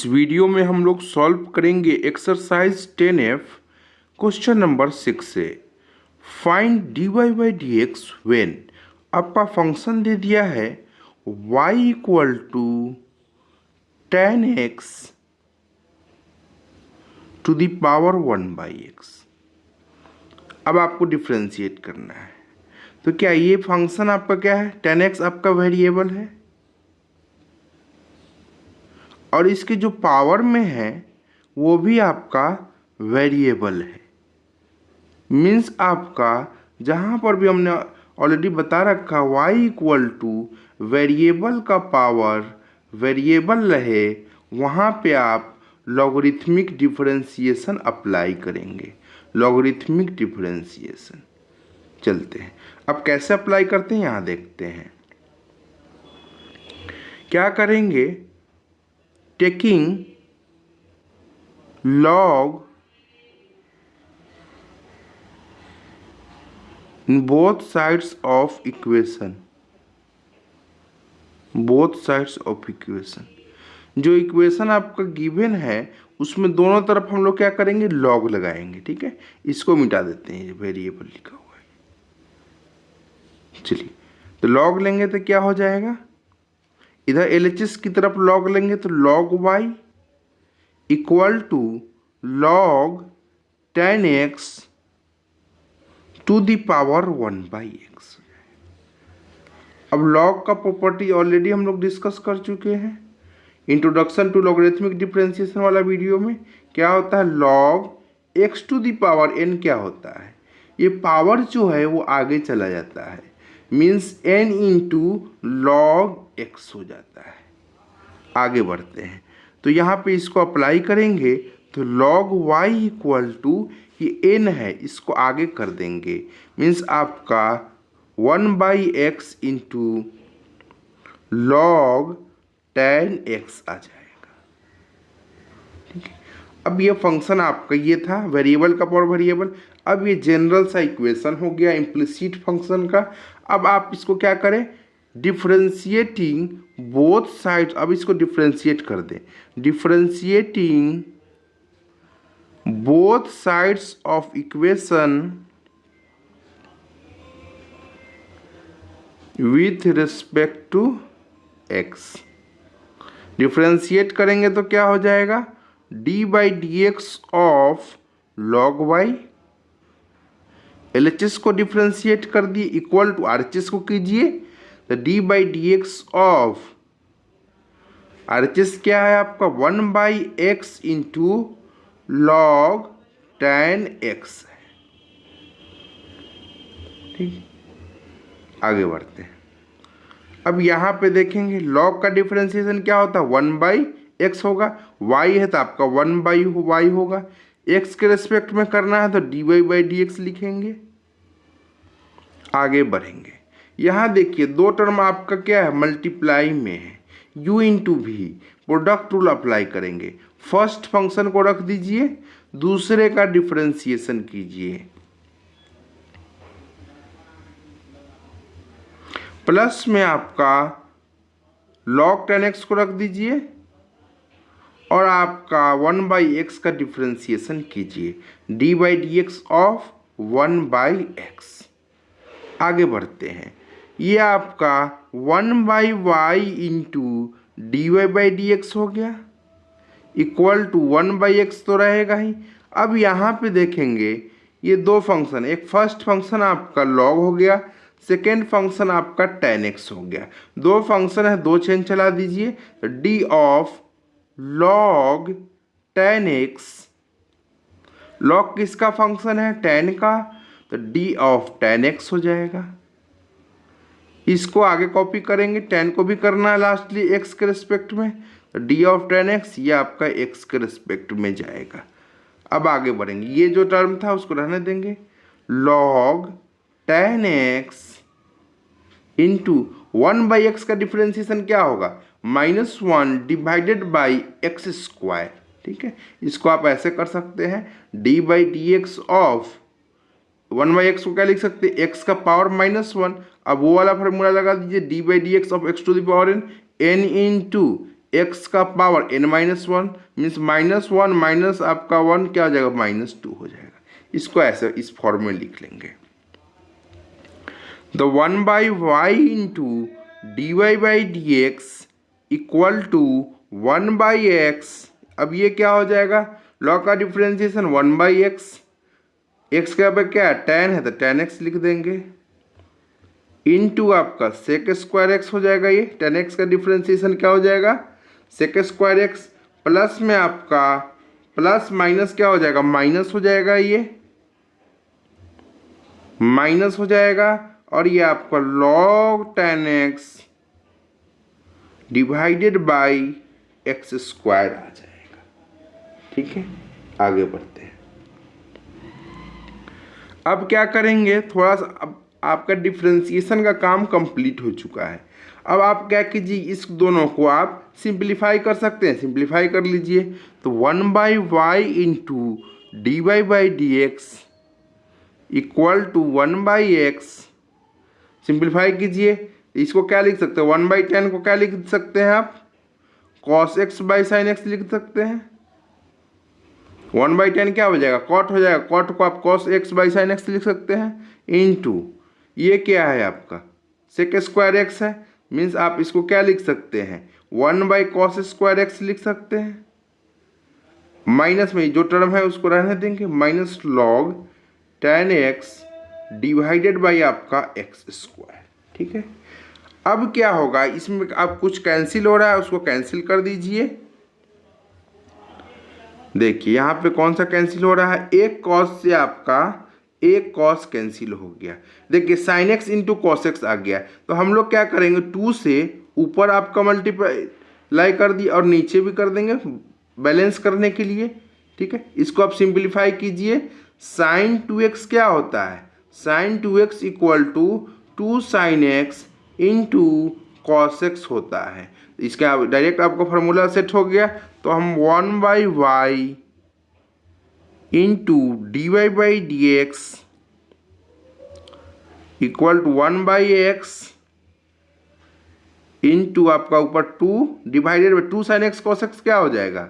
इस वीडियो में हम लोग सॉल्व करेंगे एक्सरसाइज 10F क्वेश्चन नंबर 6 से। Find dy by d x when आपका फंक्शन दे दिया है y equal to ten x to the power 1/x। अब आपको डिफ्रेंशिएट करना है। तो क्या ये फंक्शन आपका क्या है? 10x आपका वेरिएबल है और इसके जो पावर में है वो भी आपका वेरिएबल है। मीन्स आपका जहाँ पर भी हमने ऑलरेडी बता रखा y इक्वल टू वेरिएबल का पावर वेरिएबल रहे, वहाँ पे आप लॉगरिथमिक डिफरेंशिएशन अप्लाई करेंगे। लॉगरिथमिक डिफरेंशिएशन चलते हैं। अब कैसे अप्लाई करते हैं यहाँ देखते हैं। क्या करेंगे? Taking log in both sides of equation, both sides of equation। जो इक्वेशन आपका गिवन है उसमें दोनों तरफ हम लोग क्या करेंगे? लॉग लगाएंगे। ठीक है, इसको मिटा देते हैं, वेरिएबल लिखा हुआ है। चलिए, तो लॉग लेंगे तो क्या हो जाएगा? इधर LHS की तरफ लॉग लेंगे तो log y equal to log 10x to the power 1/x। अब लॉग का प्रॉपर्टी ऑलरेडी हम लोग डिस्कस कर चुके हैं इंट्रोडक्शन टू लॉगरिथमिक डिफरेंशिएशन वाला वीडियो में। क्या होता है? log x to the power n क्या होता है? ये पावर जो है वो आगे चला जाता है, means n into log x हो जाता है। आगे बढ़ते हैं तो यहाँ पे इसको अप्लाई करेंगे तो log y इक्वल टू ये n है, इसको आगे कर देंगे, मीन्स आपका 1/x इंटू log 10x आ जाएगा। ठीक है, अब ये फंक्शन आपका ये था वेरिएबल का पावर वेरिएबल। अब ये जनरल सा इक्वेशन हो गया इम्प्लिसिट फंक्शन का। अब आप इसको क्या करें? Differentiating both sides. अब इसको डिफ्रेंशिएट कर दें। Differentiating both sides of equation with respect to x। Differentiate करेंगे तो क्या हो जाएगा? D by d x of log y. LHS को डिफ्रेंशिएट कर दिए इक्वल टू RHS को कीजिए तो d by d x of RHS क्या है आपका? 1/x इंटू लॉग 10x है। ठीक, आगे बढ़ते हैं। अब यहाँ पे देखेंगे लॉग का डिफरेंशिएशन क्या होता है? 1/x होगा। y है तो आपका 1/y होगा। x के रेस्पेक्ट में करना है तो dy बाई डी एक्स लिखेंगे। आगे बढ़ेंगे। यहाँ देखिए दो टर्म आपका क्या है? मल्टीप्लाई में है, u इंटू भी। प्रोडक्ट रूल अप्लाई करेंगे। फर्स्ट फंक्शन को रख दीजिए, दूसरे का डिफरेंशिएशन कीजिए। प्लस में आपका log 10x को रख दीजिए और आपका 1/x का डिफरेंशिएशन कीजिए, d by d x of 1/x। आगे बढ़ते हैं। ये आपका 1/y into d y by d x हो गया इक्वल टू 1/x तो रहेगा ही। अब यहाँ पे देखेंगे ये दो फंक्शन, एक फर्स्ट फंक्शन आपका log हो गया, सेकेंड फंक्शन आपका 10x हो गया। दो फंक्शन है, दो चेन चला दीजिए तो D of log 10x। log किसका फंक्शन है? 10 का, तो डी ऑफ 10x हो जाएगा। इसको आगे कॉपी करेंगे, 10 को भी करना है लास्टली x के रिस्पेक्ट में, तो डी ऑफ 10x ये आपका x के रिस्पेक्ट में जाएगा। अब आगे बढ़ेंगे। ये जो टर्म था उसको रहने देंगे। log 10x इंटू 1/x का डिफरेंशिएशन क्या होगा? -1 डिवाइडेड बाई एक्स स्क्वायर। ठीक है, इसको आप ऐसे कर सकते हैं, D by d x of 1/x को क्या लिख सकते हैं? x का पावर -1। अब वो वाला फॉर्मूला लगा दीजिए, d by d x of x to the power n into x का power n minus one means minus one minus आपका वन क्या हो जाएगा -2 हो जाएगा। इसको ऐसे इस फॉर्म में लिख लेंगे। The 1/y into d y by d x equal to 1/x। अब ये क्या हो जाएगा, लॉग का डिफ्रेंसिएशन 1/x, x का पे क्या है tan है तो tan x लिख देंगे, इनटू आपका sec स्क्वायर x हो जाएगा। ये tan x का डिफ्रेंसिएशन क्या हो जाएगा sec स्क्वायर x, प्लस में आपका प्लस माइनस क्या हो जाएगा माइनस हो जाएगा, ये माइनस हो जाएगा और ये आपका log tan x divided by x square आ जाएगा। ठीक है, आगे बढ़ते हैं। अब क्या करेंगे, थोड़ा सा अब आपका डिफ्रेंसिएशन का काम कंप्लीट हो चुका है। अब आप क्या कीजिए, इस दोनों को आप सिंप्लीफाई कर सकते हैं, सिंप्लीफाई कर लीजिए। तो 1/y into d y by d x equal to 1/x, simplify कीजिए। इसको क्या लिख सकते हैं 1/10 को क्या लिख सकते हैं आप cos x by sine x लिख सकते हैं। 1/10 क्या हो जाएगा कॉट हो जाएगा, कॉट को आप cos x by sine x लिख सकते हैं, इनटू ये क्या है आपका sec स्क्वायर x है, मीन्स आप इसको क्या लिख सकते हैं 1/cos स्क्वायर x लिख सकते हैं। माइनस में जो टर्म है उसको रहने देंगे, minus log tan x divided by आपका x स्क्वायर। ठीक है, अब क्या होगा, इसमें आप कुछ कैंसिल हो रहा है उसको कैंसिल कर दीजिए। देखिए यहाँ पे कौन सा कैंसिल हो रहा है, एक कॉस से आपका एक कॉस कैंसिल हो गया। देखिए sine x into cos x आ गया, तो हम लोग क्या करेंगे 2 से ऊपर आपका मल्टीप्लाई कर दिए और नीचे भी कर देंगे बैलेंस करने के लिए। ठीक है, इसको आप सिंप्लीफाई कीजिए। साइन 2x क्या होता है, sine 2x equal to 2 sine x into cos x होता है। इसका डायरेक्ट आपका फार्मूला सेट हो गया, तो हम 1/y into d y by d x equal to 1/x into आपका ऊपर 2 divided by 2 sine x cos x क्या हो जाएगा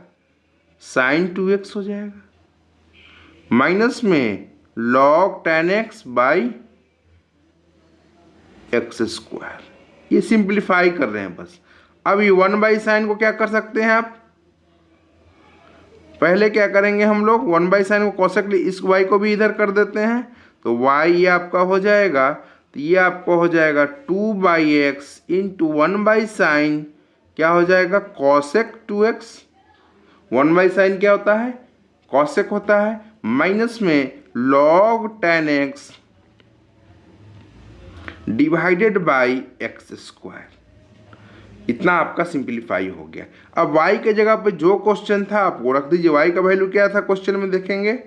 साइन 2x हो जाएगा, माइनस में log tan x by x square. ये सिंप्लीफाई कर रहे हैं बस। अब ये 1/sin को क्या कर सकते हैं आप, पहले क्या करेंगे हम लोग 1/sin को कोसेक, इस y को भी इधर कर देते हैं, तो y ये आपका हो जाएगा, तो ये आपको हो जाएगा 2/x इंटू 1/sin क्या हो जाएगा कोसेक 2x। 1/sin क्या होता है कोसेक होता है, माइनस में log tan x divided by x square. इतना आपका सिंप्लीफाई हो गया। अब y के जगह पे जो क्वेश्चन था आप वो रख दीजिए। y का वैल्यू क्या था क्वेश्चन में देखेंगे,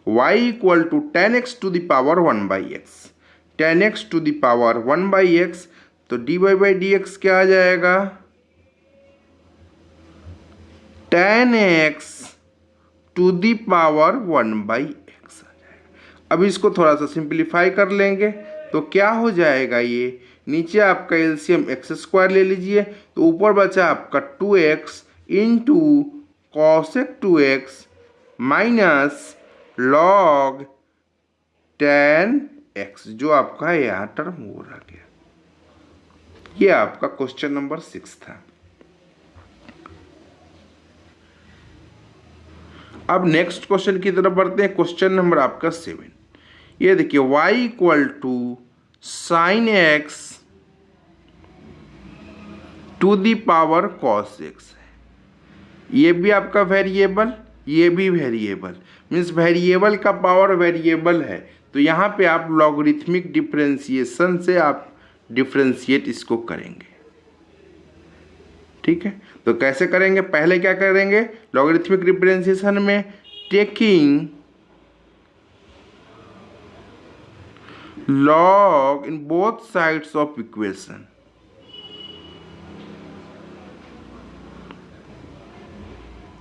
y equal to tan x to the power 1/x, tan x to the power 1/x, तो dy बाई डी एक्स क्या आ जाएगा tan x to the power 1/x आ जाएगा। अब इसको थोड़ा सा सिंप्लीफाई कर लेंगे तो क्या हो जाएगा, ये नीचे आपका एलसीएम एक्स स्क्वायर ले लीजिए, तो ऊपर बचा आपका 2x into cosec 2x minus log tan x, जो आपका यहाँ टर्म हो रहा गया। ये आपका क्वेश्चन नंबर 6 था। अब नेक्स्ट क्वेश्चन की तरफ बढ़ते हैं, क्वेश्चन नंबर आपका 7। ये देखिए y equal to sine x to the power cos x है। ये भी आपका वेरिएबल, ये भी वेरिएबल, मीन्स वेरिएबल का पावर वेरिएबल है, तो यहाँ पे आप लॉगरिथमिक डिफरेंशिएशन से आप डिफरेंशिएट इसको करेंगे। ठीक है, तो कैसे करेंगे, पहले क्या करेंगे लॉगरिथमिक डिफरेंशिएशन में taking log in both sides of equation,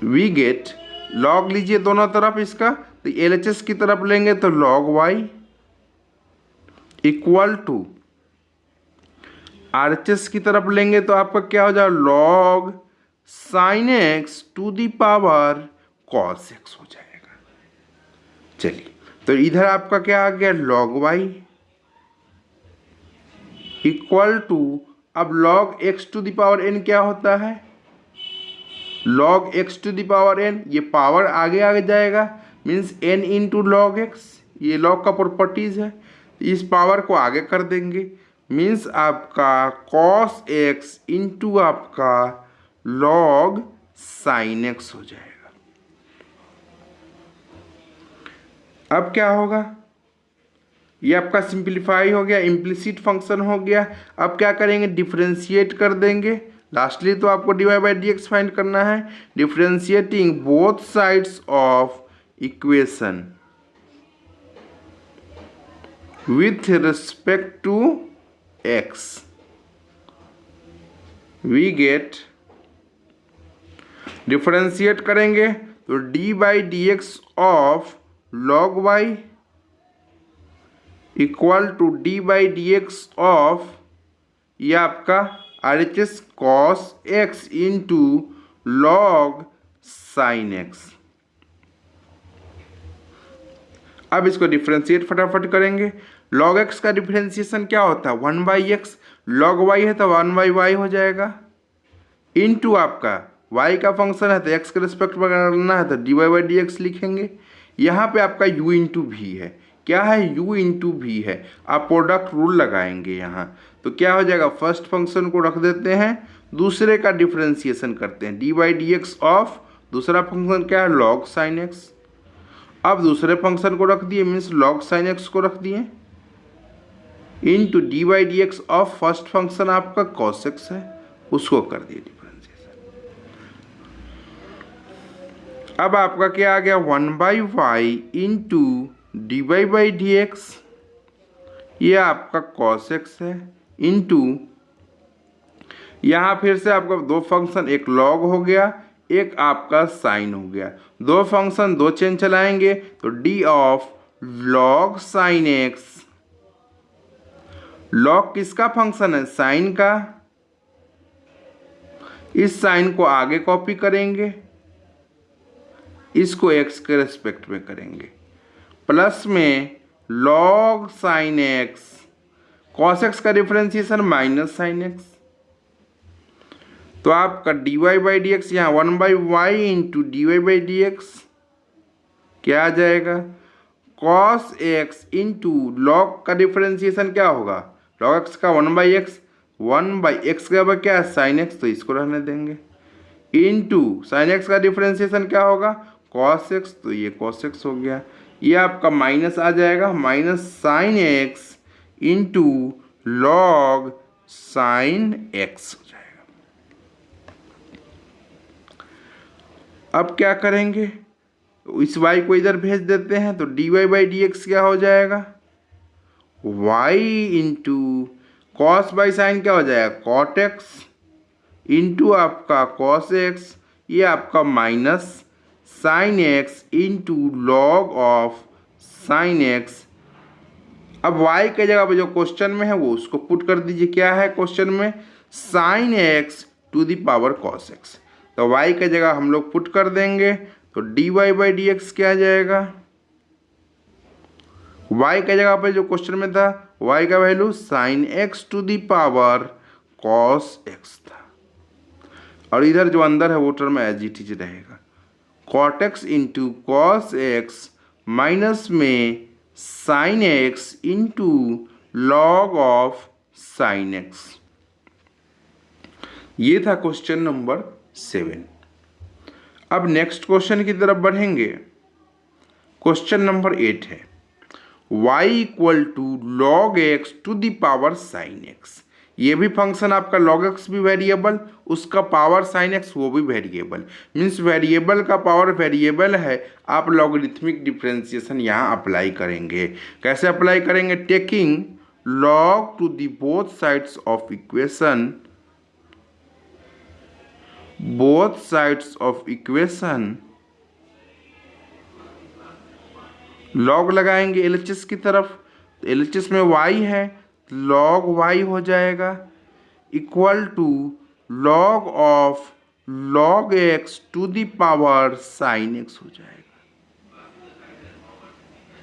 we get log लीजिए दोनों तरफ इसका, तो LHS की तरफ लेंगे तो log y equal to RHS की तरफ लेंगे तो आपका क्या हो जाएगा log sine x to the power cos x हो जाएगा। चलिए, तो इधर आपका क्या आ गया, लॉग वाई इक्वल टू, अब log x to the power n क्या होता है, log x to the power n, ये पावर आगे आगे जाएगा, means n into log x, ये लॉग का प्रॉपर्टीज है, इस पावर को आगे कर देंगे, मीन्स आपका कॉस एक्स इंटू आपका लॉग साइन एक्स हो जाएगा। अब क्या होगा, ये आपका सिंप्लीफाई हो गया, इम्प्लिसिट फंक्शन हो गया। अब क्या करेंगे, डिफरेंशिएट कर देंगे। लास्टली तो आपको d y by d x find करना है, differentiating both sides of equation with respect to x, we get, differentiate करेंगे तो d by d x of log y equal to d by d x of, ये आपका R H S cos x into log sine x. अब इसको differentiate फटाफट करेंगे। Log x का differentiation क्या होता है, 1/x, लॉग वाई है तो 1/y हो जाएगा, इनटू आपका y का फंक्शन है तो x के रिस्पेक्ट में करना है तो dy बाई डी एक्स लिखेंगे। यहाँ पे आपका u इंटू भी है, क्या है, u इंटू भी है, आप प्रोडक्ट रूल लगाएंगे यहाँ, तो क्या हो जाएगा, फर्स्ट फंक्शन को रख देते हैं, दूसरे का डिफरेंशिएशन करते हैं, D by d x of, दूसरा फंक्शन क्या है, लॉग साइन एक्स। अब दूसरे फंक्शन को रख दिए, मीन्स लॉग साइन एक्स को रख दिए, into d by d x of first function आपका कॉस एक्स है, उसको कर दिए डिफरेंशिएशन। अब आपका क्या आ गया, 1/y into d y by d x, ये आपका कॉस एक्स है, इंटू यहाँ फिर से आपका दो फंक्शन, एक लॉग हो गया, एक आपका साइन हो गया, दो फंक्शन दो चेन चलाएंगे तो D of log sine x, log किसका फंक्शन है, साइन का, इस साइन को आगे कॉपी करेंगे, इसको एक्स के रेस्पेक्ट में करेंगे, प्लस में log sine x, cos x का डिफरेंशिएशन माइनस साइन एक्स, तो आपका d y by d x यहाँ 1/y into d y by d x क्या आ जाएगा, कॉस एक्स इंटू लॉग का डिफरेंशिएशन क्या होगा, लॉग एक्स का 1/x, 1/x के बाद क्या है साइन एक्स, तो इसको रहने देंगे, इंटू साइन एक्स का डिफरेंशिएशन क्या होगा, कॉस एक्स, तो ये कॉस एक्स हो गया, ये आपका माइनस आ जाएगा, minus sine x into log sine x हो जाएगा। अब क्या करेंगे, इस y को इधर भेज देते हैं तो d y by d x क्या हो जाएगा, y into cos by sine क्या हो जाएगा, कॉट एक्स, इंटू आपका कॉस एक्स, ये आपका minus sine x into log of sine x. अब y के जगह पे जो क्वेश्चन में है वो उसको पुट कर दीजिए, क्या है क्वेश्चन में, sine x to the power cos x, तो y के जगह हम लोग पुट कर देंगे तो d y by d x क्या आ जाएगा, y के जगह पे जो क्वेश्चन में था y का value sine x to the power cos x था, और इधर जो अंदर है वो टर्म एज इट इज रहेगा, cot x into cos x minus में sine x into log of sine x. ये था क्वेश्चन नंबर 7। अब नेक्स्ट क्वेश्चन की तरफ बढ़ेंगे। क्वेश्चन नंबर 8 है y equal to log x to the power sine x. ये भी फंक्शन आपका log x भी वेरिएबल, उसका पावर sin x वो भी वेरिएबल, मीन्स वेरिएबल का पावर वेरिएबल है। आप लॉगरिथमिक डिफरेंशिएशन यहाँ अप्लाई करेंगे। कैसे अप्लाई करेंगे, taking log to the both sides of equation, both sides of equation log लगाएंगे LHS की तरफ, LHS में y है log y हो जाएगा equal to log of log x to the power sine x हो जाएगा।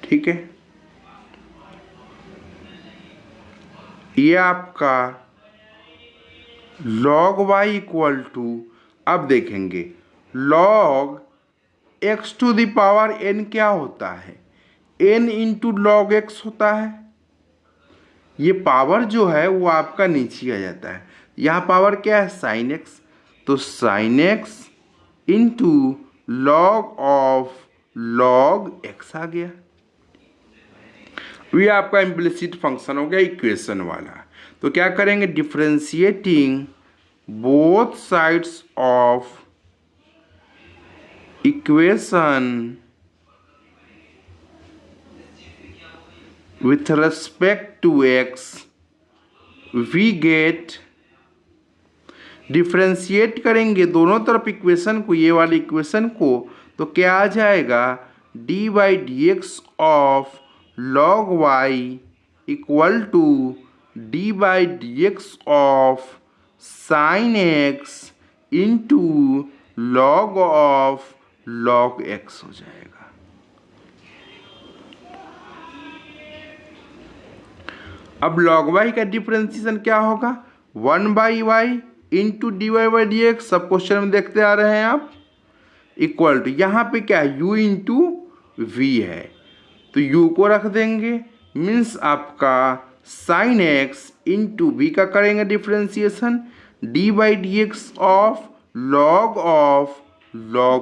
ठीक है, ये आपका log y इक्वल टू, अब देखेंगे log x to the power n क्या होता है, n इंटू लॉग x होता है। ये पावर जो है वो आपका नीचे आ जाता है, यहाँ पावर क्या है साइन x, तो sine x into log of log x आ गया। ये आपका इम्प्लिसिट फंक्शन हो गया इक्वेशन वाला। तो क्या करेंगे, differentiating both sides of equation with respect to x we get, differentiate करेंगे दोनों तरफ इक्वेशन को, ये वाली इक्वेशन को, तो क्या आ जाएगा d by d x of log y equal to d by d x of sine x into log of log x हो जाएगा। अब लॉग y का डिफरेंशिएशन क्या होगा, 1/y into d y by d x, सब question में देखते आ रहे हैं आप, इक्वल टू यहाँ पे क्या है u इंटू वी है, तो u को रख देंगे, मीन्स आपका साइन x इंटू वी का करेंगे differentiation, d by d x of log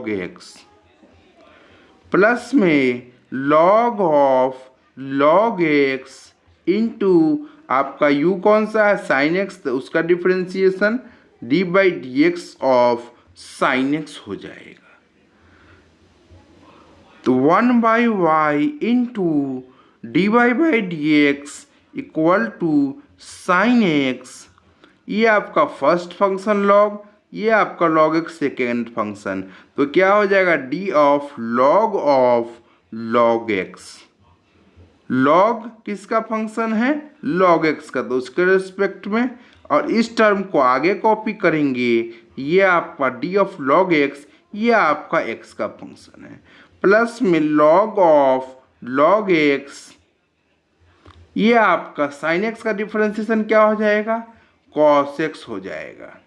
x plus में log of log x into आपका u कौन सा है साइन x, तो उसका differentiation d by d x of sine x हो जाएगा। तो 1/y into d y by d x equal to sine x, ये आपका फर्स्ट फंक्शन लॉग, ये आपका लॉग x सेकेंड फंक्शन, तो क्या हो जाएगा d of log x। Log किसका फंक्शन है, लॉग x का, तो उसके रिस्पेक्ट में, और इस टर्म को आगे कॉपी करेंगे, ये आपका डी ऑफ लॉग x, ये आपका x का फंक्शन है, प्लस में लॉग ऑफ लॉग x, ये आपका साइन x का डिफरेंशिएशन क्या हो जाएगा कॉस x हो जाएगा।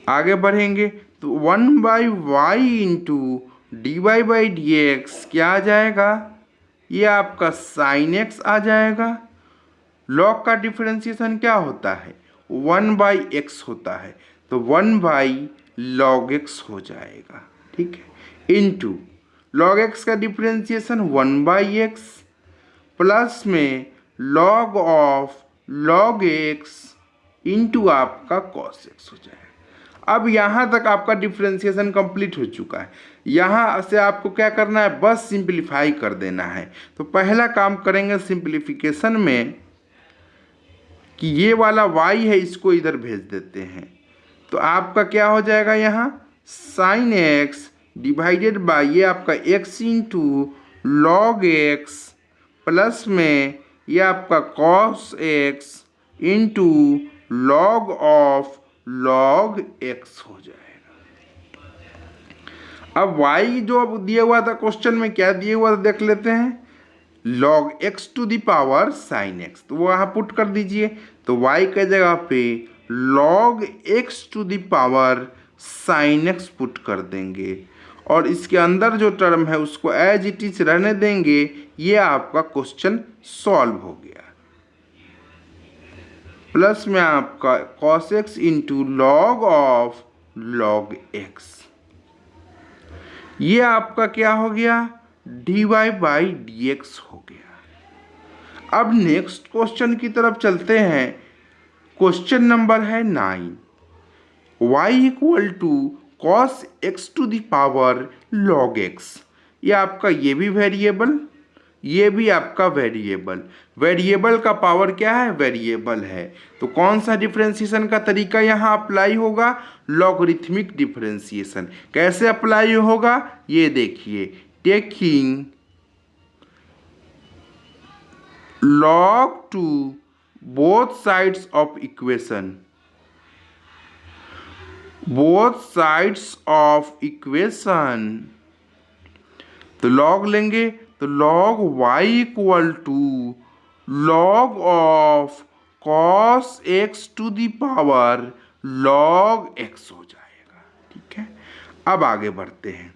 आगे बढ़ेंगे तो 1/y into d y by d x क्या आ जाएगा, ये आपका साइन x आ जाएगा। लॉग का डिफरेंशिएशन क्या होता है 1/x होता है, तो 1/log x हो जाएगा। ठीक है, इंटू लॉग x का डिफरेंशिएशन 1/x प्लस में log of log x into आपका कॉस x हो जाएगा। अब यहाँ तक आपका डिफरेंशिएशन कंप्लीट हो चुका है। यहाँ से आपको क्या करना है, बस सिंप्लीफाई कर देना है। तो पहला काम करेंगे सिंप्लीफिकेशन में कि ये वाला y है इसको इधर भेज देते हैं, तो आपका क्या हो जाएगा यहाँ साइन x डिवाइडेड बाय ये आपका x into log x plus में ये आपका cos x into log of log x हो जाएगा। अब y जो अब दिया हुआ था क्वेश्चन में क्या दिया हुआ था देख लेते हैं, log x to the power sine x, तो वो वहाँ पुट कर दीजिए, तो y के जगह पे log x to the power sine x put कर देंगे, और इसके अंदर जो टर्म है उसको एज इट इज रहने देंगे। ये आपका क्वेश्चन सॉल्व हो गया। प्लस में आपका cos x into log of log x, ये आपका क्या हो गया dy बाई डी एक्स हो गया। अब नेक्स्ट क्वेश्चन की तरफ चलते हैं। क्वेश्चन नंबर है 9, y equal to cos x to the power log x, ये आपका ये भी वेरिएबल, ये भी आपका वेरिएबल, वेरिएबल का पावर क्या है वेरिएबल है, तो कौन सा डिफरेंशिएशन का तरीका यहाँ अप्लाई होगा, लॉगरिथमिक डिफरेंशिएशन। कैसे अप्लाई होगा ये देखिए, taking log to both sides of equation, both sides of equation, तो लॉग लेंगे तो log y equal to log of cos x to the power log x हो जाएगा। ठीक है, अब आगे बढ़ते हैं।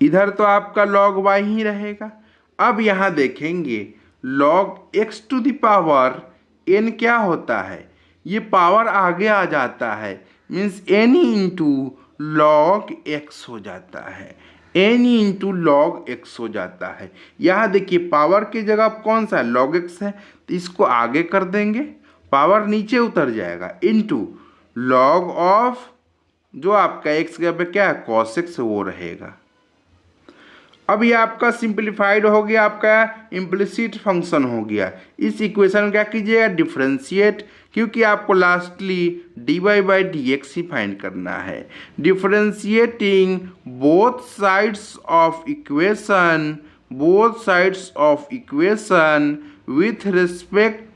इधर तो आपका log y ही रहेगा। अब यहां देखेंगे log x to the power n क्या होता है, ये पावर आगे आ जाता है, means n into log x हो जाता है, n इंटू लॉग x हो जाता है। यहाँ देखिए पावर की जगह कौन सा log x है, तो इसको आगे कर देंगे, पावर नीचे उतर जाएगा, इंटू लॉग ऑफ जो आपका x के पे क्या है cos x वो रहेगा। अब ये आपका सिंप्लीफाइड हो गया, आपका इम्प्लिसिट फंक्शन हो गया। इस इक्वेशन में क्या कीजिएगा, डिफरेंशिएट, क्योंकि आपको lastly dy by d x ही फाइंड करना है। Differentiating both sides of equation, both sides of equation with respect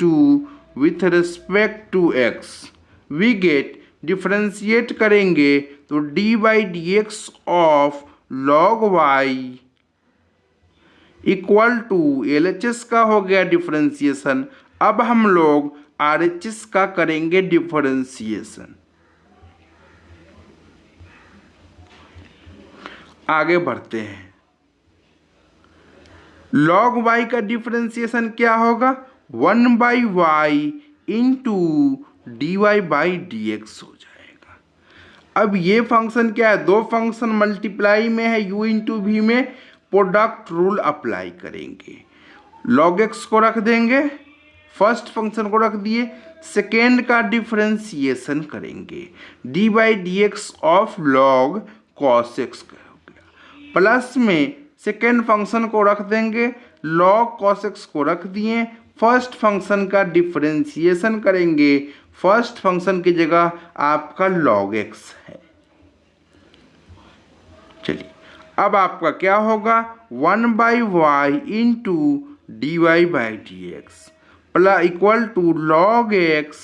to x, we get, differentiate करेंगे तो d by d x of log y equal to LHS का हो गया differentiation. अब हम लोग RHS का करेंगे डिफरेंशिएशन। आगे बढ़ते हैं। log y का डिफरेंशिएशन क्या होगा, 1 by y into d y by d x हो जाएगा। अब ये फंक्शन क्या है, दो फंक्शन मल्टीप्लाई में है u इंटू वी में, प्रोडक्ट रूल अप्लाई करेंगे। log x को रख देंगे, फर्स्ट फंक्शन को रख दिए, सेकेंड का डिफरेंशिएशन करेंगे, d by d x of log cos x का हो गया, प्लस में सेकेंड फंक्शन को रख देंगे, लॉग कॉस एक्स को रख दिए, फर्स्ट फंक्शन का डिफरेंशिएशन करेंगे, फर्स्ट फंक्शन की जगह आपका log x है। चलिए अब आपका क्या होगा, 1 by y into d y by d x plus equal to log x.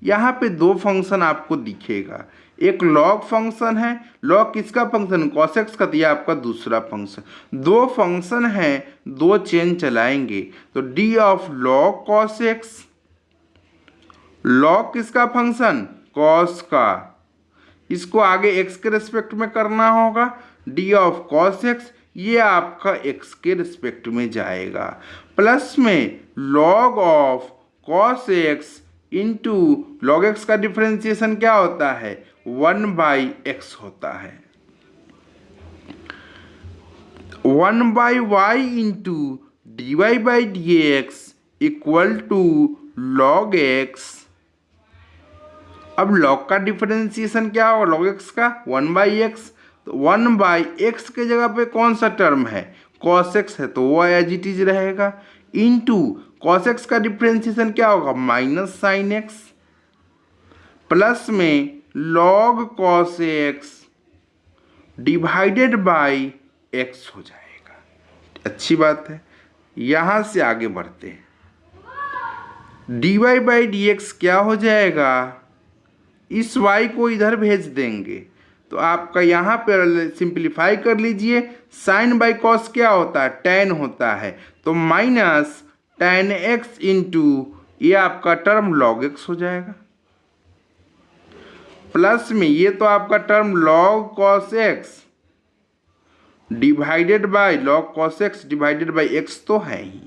यहाँ पे दो फंक्शन आपको दिखेगा, एक लॉग फंक्शन है, लॉग किसका फंक्शन cos x का, तो यह आपका दूसरा फंक्शन, दो फंक्शन है, दो चेन चलाएंगे तो D of log cos x, log किसका फंक्शन cos का, इसको आगे x के रिस्पेक्ट में करना होगा, डी ऑफ cos x ये आपका x के रिस्पेक्ट में जाएगा, प्लस में log of cos x into log x का डिफरेंशिएशन क्या होता है, 1 बाई एक्स होता है, 1 by y into d y by d x equal to log x. अब लॉग का डिफरेंशिएशन क्या होगा, लॉग एक्स का 1 बाई एक्स, तो 1 बाई एक्स के जगह पे कौन सा टर्म है cos x है, तो वो एज इट इज रहेगा, इंटू cos x का डिफरेंशिएशन क्या होगा माइनस साइन एक्स, प्लस में log cos x divided by x हो जाएगा। अच्छी बात है, यहां से आगे बढ़ते हैं। dy बाई डी एक्स क्या हो जाएगा, इस y को इधर भेज देंगे तो आपका यहाँ पर सिंप्लीफाई कर लीजिए, साइन बाई कॉस क्या होता है tan होता है, तो माइनस tan x इंटू ये आपका टर्म log x हो जाएगा, प्लस में ये तो आपका term log cos x divided by log cos x divided by x तो है ही।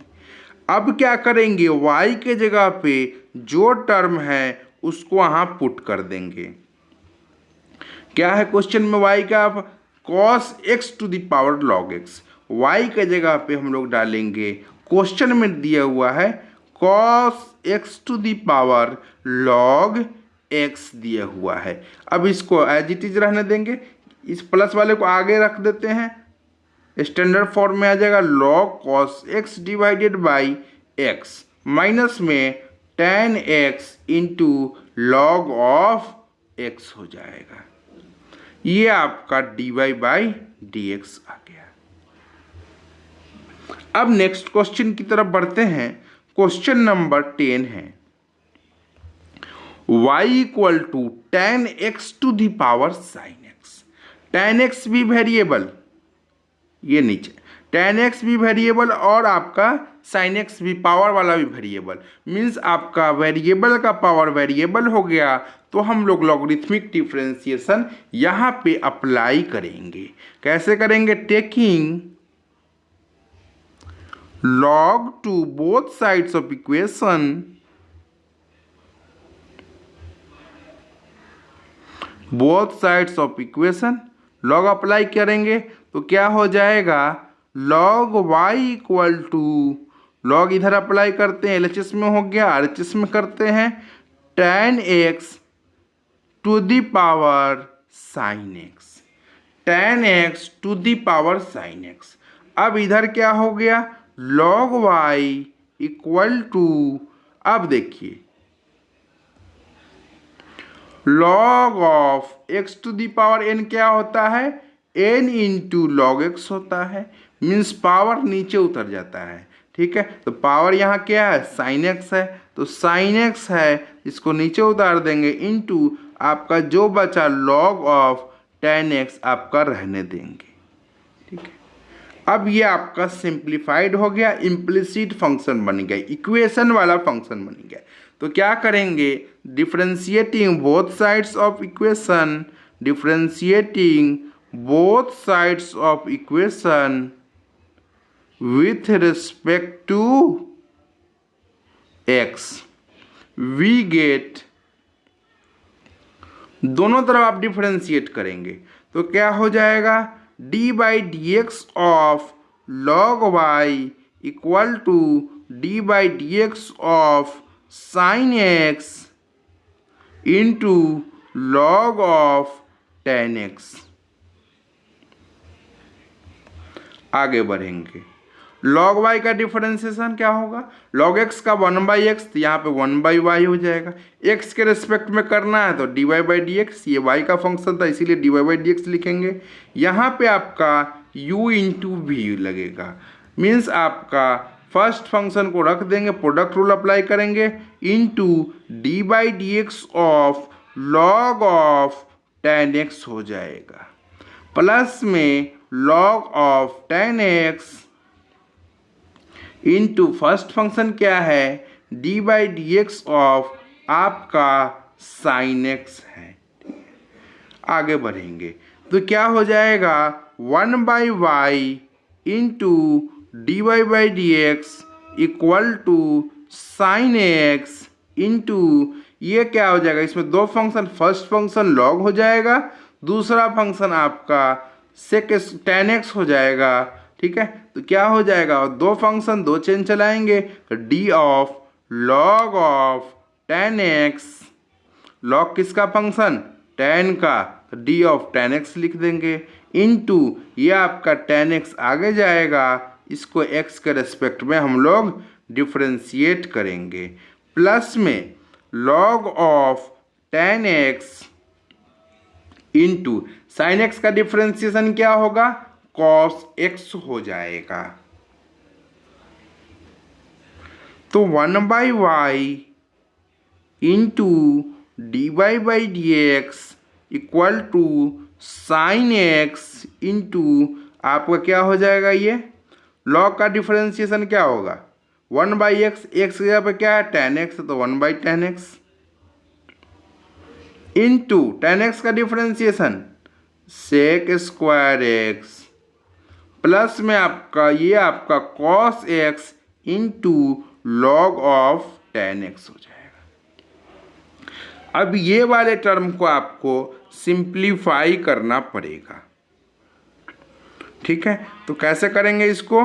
अब क्या करेंगे, y के जगह पे जो टर्म है उसको वहाँ पुट कर देंगे। क्या है क्वेश्चन में y का, cos x to the power log x, y के जगह पे हम लोग डालेंगे, क्वेश्चन में दिया हुआ है cos x to the power log x दिया हुआ है। अब इसको एज इट इज रहने देंगे, इस प्लस वाले को आगे रख देते हैं, स्टैंडर्ड फॉर्म में आ जाएगा log cos x divided by x minus में tan x into log of x हो जाएगा। ये आपका dy बाई डी एक्स आ गया। अब नेक्स्ट क्वेश्चन की तरफ बढ़ते हैं। क्वेश्चन नंबर 10 है, y equal to tan x to the power sin x। tan x भी वेरिएबल, ये नीचे tan x भी वेरिएबल और आपका sin x भी पावर वाला भी वेरिएबल, मीन्स आपका वेरिएबल का पावर वेरिएबल हो गया। तो हम लोग लॉगरिथमिक डिफरेंशिएशन यहाँ पे अप्लाई करेंगे। कैसे करेंगे? Taking log to both sides of equation, both sides of equation log apply करेंगे तो क्या हो जाएगा? log y equal to, log इधर अप्लाई करते हैं LHS में हो गया, RHS में करते हैं tan x to the power sin x, tan x to the power sin x। अब इधर क्या हो गया? log y इक्वल टू, अब देखिए log of x to the power n क्या होता है? n इंटू लॉग x होता है, मीन्स पावर नीचे उतर जाता है। ठीक है, तो पावर यहाँ क्या है? sin x है, तो sin x है, इसको नीचे उतार देंगे इंटू आपका जो बचा log ऑफ tan x आपका रहने देंगे। ठीक है, अब ये आपका सिंप्लीफाइड हो गया, इम्प्लिसिट फंक्शन बन गया, इक्वेशन वाला फंक्शन बन गया। तो क्या करेंगे? Differentiating both sides of equation, differentiating both sides of equation with respect to x, we get, दोनों तरफ आप डिफरेंशिएट करेंगे तो क्या हो जाएगा? d by d x of log y equal to d by d x of sin x into log of tan x। आगे बढ़ेंगे, log y का डिफरेंशिएशन क्या होगा? log x का 1/x, तो यहाँ पे 1/y हो जाएगा। x के रेस्पेक्ट में करना है तो dy बाई डी एक्स, ये y का फंक्शन था इसीलिए dy बाई डी एक्स लिखेंगे। यहाँ पे आपका u इंटू वी लगेगा, मीन्स आपका फर्स्ट फंक्शन को रख देंगे, प्रोडक्ट रूल अप्लाई करेंगे into d by d x of log of tan x हो जाएगा, प्लस में log of tan x into first function क्या है? d by d x of आपका sin x है। आगे बढ़ेंगे तो क्या हो जाएगा? 1/y into d y by d x equal to sine x into, ये क्या हो जाएगा? इसमें दो फंक्शन, फर्स्ट फंक्शन log हो जाएगा, दूसरा फंक्शन आपका sec tan x हो जाएगा। ठीक है, तो क्या हो जाएगा? दो फंक्शन दो चेन चलाएंगे तो d of log of tan x, log किसका फंक्शन? tan का, तो d ऑफ tan x लिख देंगे इंटू ये आपका tan x आगे जाएगा, इसको x के रेस्पेक्ट में हम लोग डिफरेंशिएट करेंगे, प्लस में log of tan x into sine x का डिफरेंशिएशन क्या होगा? cos x हो जाएगा। तो 1/y into d y by d x equal to sine x into आपका क्या हो जाएगा? ये log का डिफरेंशिएशन क्या होगा? 1/x, x की जगह पे क्या है? tan x, तो 1/tan x into tan x का differentiation sec square x plus में आपका ये आपका cos x into log of tan x हो जाएगा। अब ये वाले टर्म को आपको सिंप्लीफाई करना पड़ेगा। ठीक है, तो कैसे करेंगे इसको?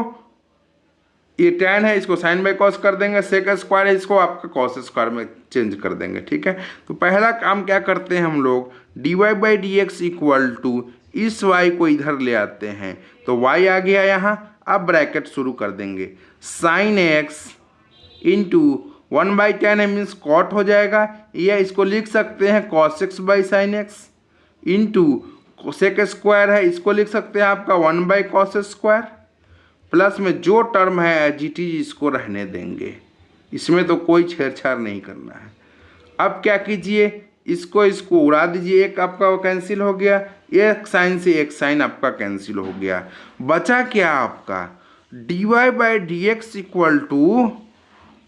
ये tan है, इसको sin बाई cos कर देंगे, sec स्क्वायर है, इसको आपका cos स्क्वायर में चेंज कर देंगे। ठीक है, तो पहला काम क्या करते हैं हम लोग? D y by d x equal to इस y को इधर ले आते हैं तो y आ गया यहाँ। अब ब्रैकेट शुरू कर देंगे, साइन x इंटू 1/tan है मीन्स कॉट हो जाएगा, या इसको लिख सकते हैं cos x by sine x into sec square है, इसको लिख सकते हैं आपका 1/cos स्क्वायर, प्लस में जो टर्म है एज इट इज इसको रहने देंगे, इसमें तो कोई छेड़छाड़ नहीं करना है। अब क्या कीजिए, इसको उड़ा दीजिए, एक आपका वो कैंसिल हो गया, एक साइन से एक साइन आपका कैंसिल हो गया। बचा क्या आपका, dy by d x equal to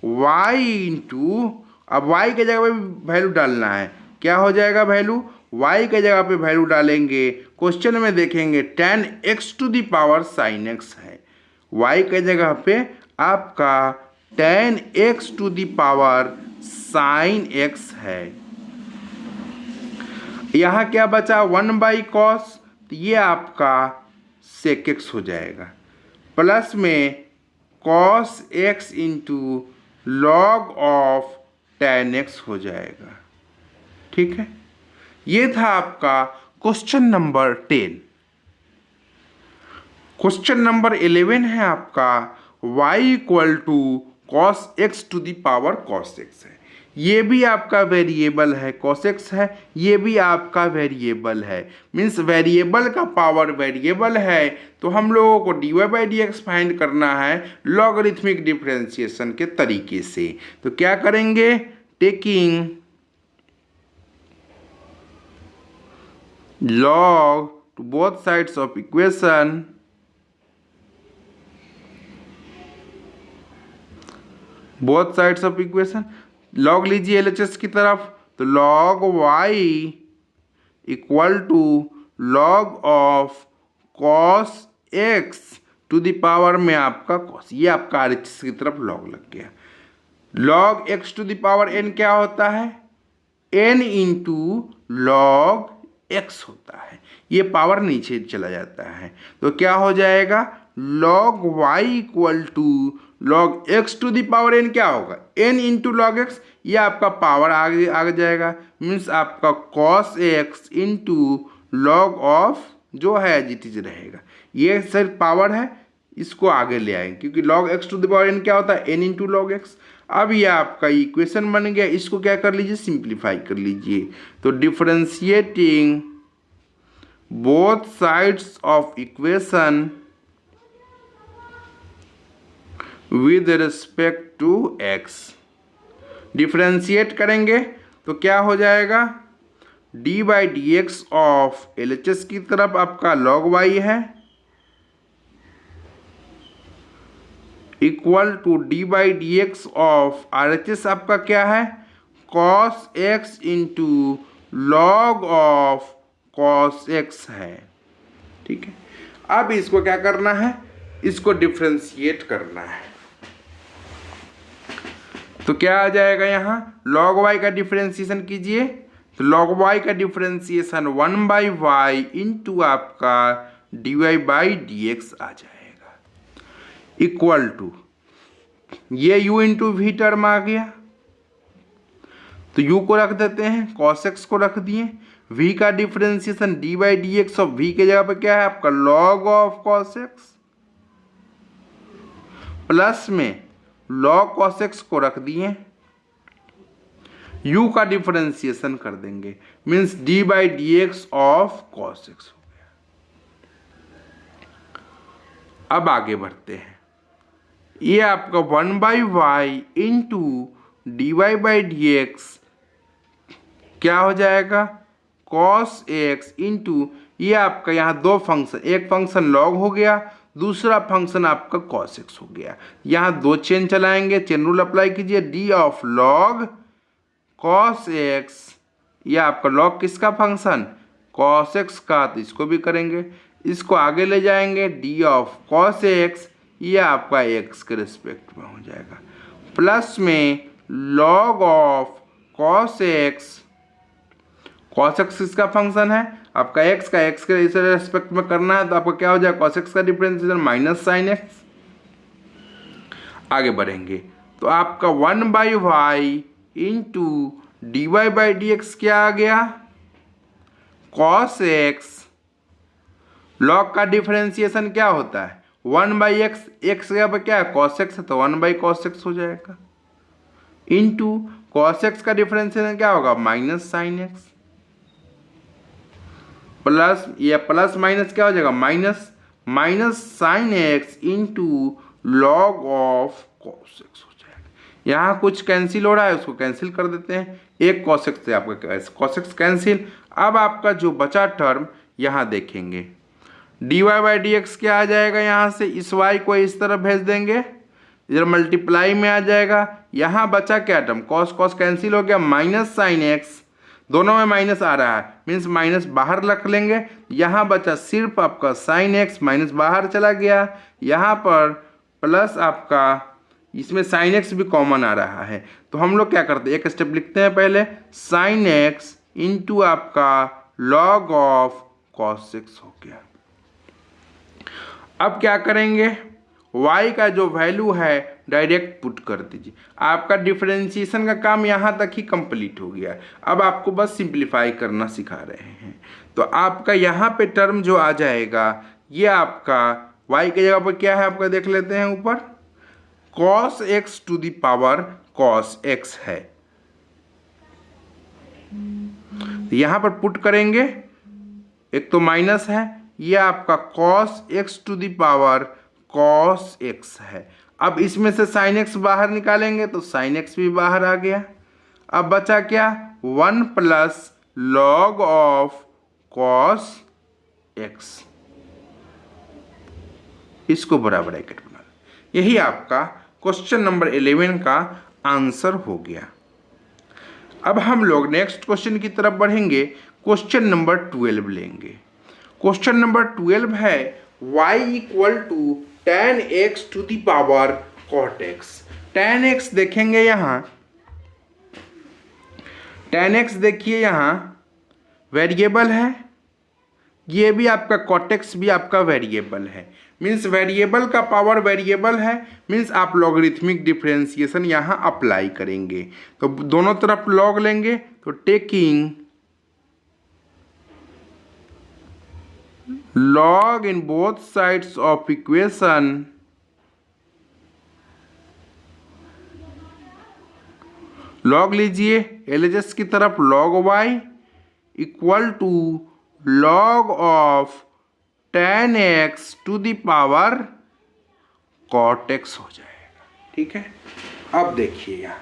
y into, अब y के जगह पे वैल्यू डालना है, क्या हो जाएगा वैल्यू, y के जगह पे वैल्यू डालेंगे, क्वेश्चन में देखेंगे tan x to the power sin x है, y के जगह पे आपका tan x to the power sin x है। यहाँ क्या बचा, 1/cos, तो ये आपका sec x हो जाएगा, प्लस में cos x into log of tan x हो जाएगा। ठीक है, ये था आपका क्वेश्चन नंबर 10। क्वेश्चन नंबर 11 है आपका y equal to cos x to the power cos x है, ये भी आपका वेरिएबल है, cos x है, ये भी आपका वेरिएबल है, मीन्स वेरिएबल का पावर वेरिएबल है, तो हम लोगों को dy by d x find करना है लॉगरिथमिक डिफरेंशिएशन के तरीके से। तो क्या करेंगे, taking log to both sides of equation, both sides of equation, log लीजिए LHS की तरफ, तो log y equal to log of cos x to the power में आपका cos, ये आपका RHS की तरफ log लग गया। log x to the power n क्या होता है, n इंटू log x होता है, ये पावर नीचे चला जाता है, तो क्या हो जाएगा log y equal to log x to the power n क्या होगा, n इंटू log x, ये आपका पावर आगे जाएगा, मीन्स आपका cos x into log of जो है एज इट इज रहेगा, ये सिर्फ पावर है, इसको आगे ले आएंगे क्योंकि log x to the power n क्या होता है, n इंटू log x। अब ये आपका इक्वेशन बन गया, इसको क्या कर लीजिए, सिंप्लीफाई कर लीजिए, तो differentiating both sides of equation with respect to x, differentiate करेंगे तो क्या हो जाएगा, d by d x of LHS की तरफ आपका log y है equal to d by d x of RHS आपका क्या है, cos x into log of cos x है। ठीक है, अब इसको क्या करना है, इसको डिफरेंशिएट करना है, तो क्या आ जाएगा यहाँ, log y का डिफरेंशिएशन कीजिए, तो log y का डिफरेंशिएशन 1/y इंटू आपका dy बाई डी एक्स आ जाएगा, इक्वल टू ये u इंटू वी टर्म आ गया, तो u को रख देते हैं, cos x को रख दिए, v का differentiation d by d x और v के जगह पर क्या है आपका log of cos x, plus में log cos x को रख दिए, u का डिफरेंशिएशन कर देंगे, means D by d x of cos x हो गया। अब आगे बढ़ते हैं, ये आपका 1/y into d y by d x क्या हो जाएगा, cos x इंटू ये आपका यहाँ दो फंक्शन, एक फंक्शन log हो गया, दूसरा फंक्शन आपका cos x हो गया, यहाँ दो चेन चलाएंगे, चेन रूल अप्लाई कीजिए, d of log cos x, ये आपका log किसका फंक्शन, cos x का, तो इसको भी करेंगे, इसको आगे ले जाएंगे, d ऑफ cos x, ये आपका x के रिस्पेक्ट में हो जाएगा, प्लस में log of cos x, cos x किसका फंक्शन है आपका x का, x के इस रेस्पेक्ट में करना है, तो आपका क्या हो जाएगा, cos x का डिफरेंशिएशन माइनस साइन x। आगे बढ़ेंगे तो आपका 1/y into d y by d x क्या आ गया, cos x, log का डिफरेंशिएशन क्या होता है 1/x, x के पर क्या है cos x है, तो 1/cos x हो जाएगा, इंटू cos x का डिफरेंशिएशन क्या होगा माइनस साइन x, प्लस ये प्लस माइनस क्या हो जाएगा minus sine x into log of cos x हो जाएगा। यहाँ कुछ कैंसिल हो रहा है, उसको कैंसिल कर देते हैं, एक cos x से आपका cos x कैंसिल। अब आपका जो बचा टर्म यहाँ देखेंगे, dy बाई डी एक्स क्या आ जाएगा, यहाँ से इस y को इस तरफ भेज देंगे, इधर मल्टीप्लाई में आ जाएगा। यहाँ बचा क्या टर्म, cos cos कैंसिल हो गया, माइनस साइन एक्स, दोनों में माइनस आ रहा है, मीन्स माइनस बाहर रख लेंगे। यहाँ बचा सिर्फ आपका साइन एक्स, माइनस बाहर चला गया। यहाँ पर प्लस आपका, इसमें साइन एक्स भी कॉमन आ रहा है, तो हम लोग क्या करते हैं, एक स्टेप लिखते हैं पहले, साइन एक्स इंटू आपका लॉग ऑफ कॉस एक्स हो गया। अब क्या करेंगे, y का जो वैल्यू है डायरेक्ट पुट कर दीजिए। आपका डिफरेंशिएशन का काम यहाँ तक ही कंप्लीट हो गया। अब आपको बस सिंप्लीफाई करना सिखा रहे हैं। तो आपका यहाँ पे टर्म जो आ जाएगा, ये आपका y की जगह पर क्या है आपका देख लेते हैं, ऊपर cos x to the power cos x है। तो यहाँ पर पुट करेंगे, एक तो माइनस है, ये आपका cos x to the power cos x है। अब इसमें से sin x बाहर निकालेंगे तो sin x भी बाहर आ गया। अब बचा क्या, 1 plus log of cos x, इसको बड़ा ब्रैकेट बना। यही आपका क्वेश्चन नंबर 11 का आंसर हो गया। अब हम लोग नेक्स्ट क्वेश्चन की तरफ बढ़ेंगे, क्वेश्चन नंबर 12 लेंगे। क्वेश्चन नंबर 12 है y equal to tan x to the power cot x। tan x देखेंगे यहाँ, tan x देखिए यहाँ वेरिएबल है, ये भी आपका cot x भी आपका वेरिएबल है, मीन्स वेरिएबल का पावर वेरिएबल है, मीन्स आप लॉगरिथमिक डिफरेंशिएशन यहाँ अप्लाई करेंगे। तो दोनों तरफ लॉग लेंगे, तो taking log in both sides of equation, log लीजिए LHS की तरफ, log y equal to log of tan x to the power cot x हो जाएगा। ठीक है, अब देखिए यहाँ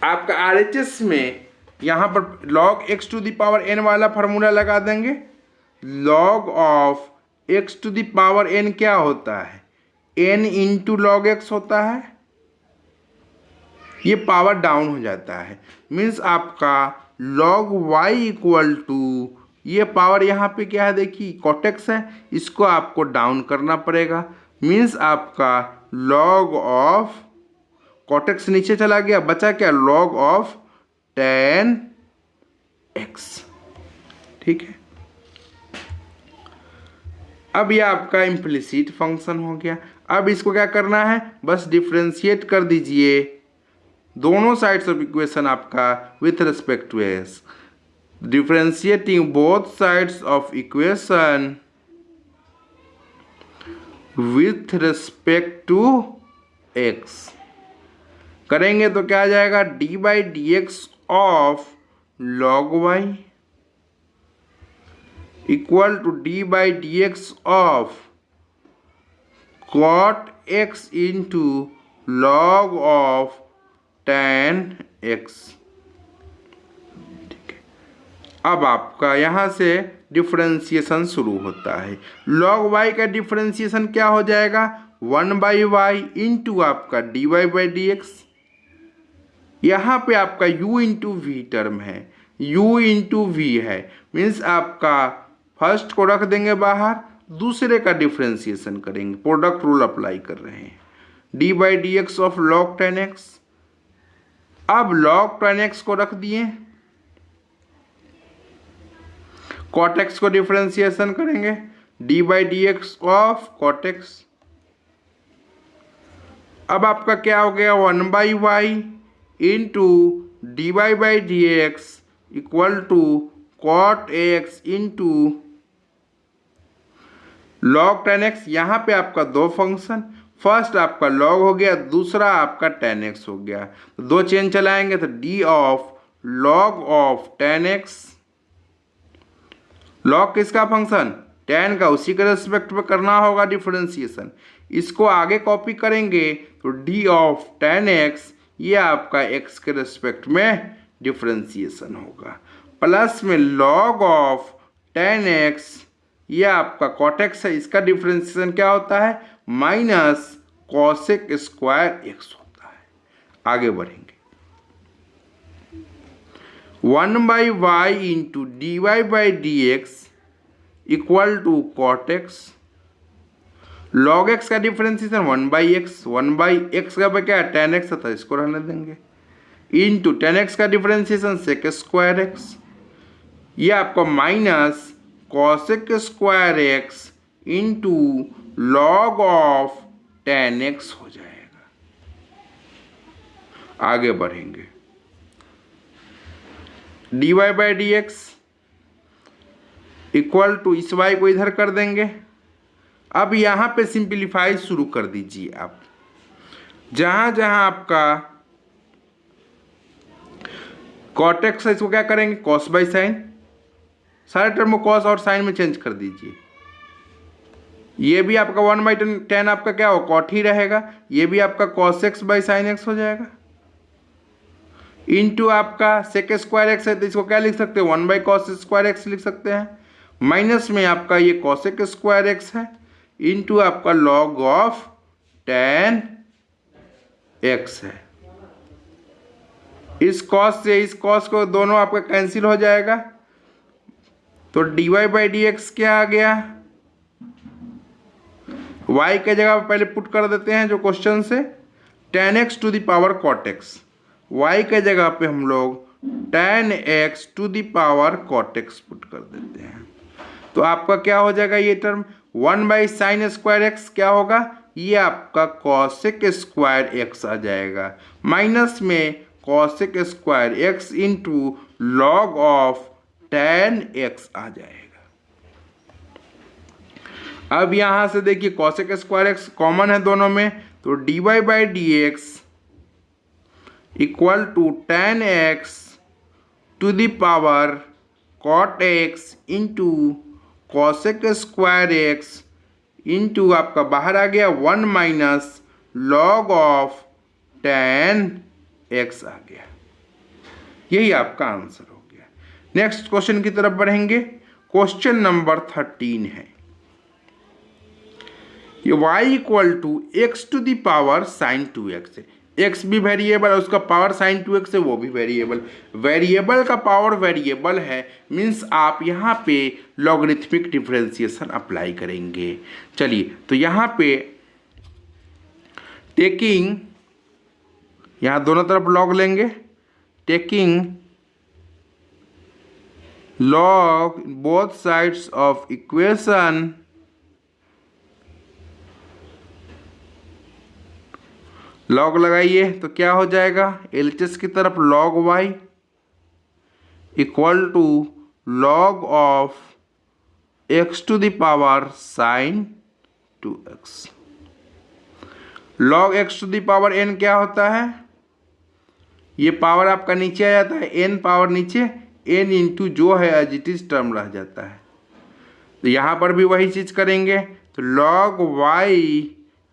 आपका RHS में यहाँ पर log x to the power n वाला फार्मूला लगा देंगे। log of x to the power n क्या होता है, n इंटू लॉग एक्स होता है, ये पावर डाउन हो जाता है, मीन्स आपका log y इक्वल टू, ये पावर यहाँ पे क्या है देखिए cot x है, इसको आपको डाउन करना पड़ेगा, मीन्स आपका log ऑफ cot x नीचे चला गया, बचा क्या, log ऑफ tan x। ठीक है, अब ये आपका इम्प्लिसिट फंक्शन हो गया। अब इसको क्या करना है, बस डिफ्रेंशिएट कर दीजिए दोनों साइड्स ऑफ इक्वेशन आपका with respect to s. Differentiating both sides of equation with respect to x करेंगे तो क्या आ जाएगा, d by d x of log y equal to d by d x of cot x into log of tan x। ठीक है, अब आपका यहाँ से डिफरेंशिएशन शुरू होता है। log y का डिफरेंशिएशन क्या हो जाएगा, 1 बाई वाई इंटू आपका dy बाई डी एक्स। यहाँ पे आपका u इंटू वी टर्म है, u इंटू वी है, मीन्स आपका फर्स्ट को रख देंगे बाहर, दूसरे का डिफरेंशिएशन करेंगे, प्रोडक्ट रूल अप्लाई कर रहे हैं, D by d x of log tan x। अब log tan x को रख दिए, cot x को डिफरेंशिएशन करेंगे, d by d x of cot x। अब आपका क्या हो गया, 1 by y into d y by d x equal to cot x into log tan x। यहाँ पे आपका दो फंक्शन, फर्स्ट आपका log हो गया, दूसरा आपका tan x हो गया, तो दो चेन चलाएंगे तो d of log of tan x। log किसका फंक्शन, tan का, उसी के रिस्पेक्ट में करना होगा डिफरेंशिएशन। इसको आगे कॉपी करेंगे तो d ऑफ tan x ये आपका x के रेस्पेक्ट में डिफ्रेंसिएशन होगा। प्लस में log ऑफ 10x, ये आपका cot x है, इसका डिफ्रेंसिएशन क्या होता है, माइनस cosec स्क्वायर x होता है। आगे बढ़ेंगे, 1/y into dy by d x equal to cot x. Log x का डिफरेंशिएशन 1/x, 1/x का क्या है 10x था, इसको रहने देंगे, इंटू 10x का डिफरेंशिएशन सेक स्क्वायर एक्स, ये आपका minus cosec square x into log of 10x हो जाएगा। आगे बढ़ेंगे, dy by d x equal to इस y को इधर कर देंगे। अब यहाँ पे सिंप्लीफाई शुरू कर दीजिए आप, जहाँ जहाँ आपका कॉट एक्स है इसको क्या करेंगे कॉस बाई साइन, सारे टर्म को कॉस और साइन में चेंज कर दीजिए। ये भी आपका 1/10 आपका क्या हो कॉट ही रहेगा, ये भी आपका cos x by sine x हो जाएगा, इंटू आपका सेक स्क्वायर एक्स है तो इसको क्या लिख सकते हैं 1/cos स्क्वायर एक्स लिख सकते हैं, माइनस में आपका ये कॉसेक स्क्वायर एक्स है इंटू आपका लॉग ऑफ 10x है। इस कॉस से इस कॉस को दोनों आपका कैंसिल हो जाएगा, तो dy बाई डी एक्स क्या आ गया, y के जगह पहले पुट कर देते हैं जो क्वेश्चन से 10x to the power cot x, y के जगह पे हम लोग 10x to the power cot x put कर देते हैं। तो आपका क्या हो जाएगा ये टर्म 1/sin स्क्वायर एक्स क्या होगा, ये आपका कॉसेक स्क्वायर एक्स आ जाएगा, माइनस में cosec square x into log of 10x आ जाएगा। अब यहां से देखिए कॉसेक स्क्वायर एक्स कॉमन है दोनों में, तो dy by d x equal to 10x to the power cot x into cosec square x into आपका बाहर आ गया 1 माइनस लॉग ऑफ 10x आ गया। यही आपका आंसर हो गया। नेक्स्ट क्वेश्चन की तरफ बढ़ेंगे, क्वेश्चन नंबर 13 है, ये y equal to x to the power sine 2x है, x भी वेरिएबल है, उसका पावर साइन 2x है वो भी वेरिएबल, वेरिएबल का पावर वेरिएबल है मीन्स आप यहाँ पे लॉगरिथमिक डिफरेंशिएशन अप्लाई करेंगे। चलिए तो यहाँ पे टेकिंग, यहाँ दोनों तरफ लॉग लेंगे, taking log both sides of equation log लगाइए तो क्या हो जाएगा एलएचएस की तरफ log y equal to log of x to the power sine 2x। Log x to the power n क्या होता है, ये पावर आपका नीचे आ जाता है, n पावर नीचे n इंटू जो है एज इट इज टर्म रह जाता है। तो यहाँ पर भी वही चीज़ करेंगे, तो लॉग y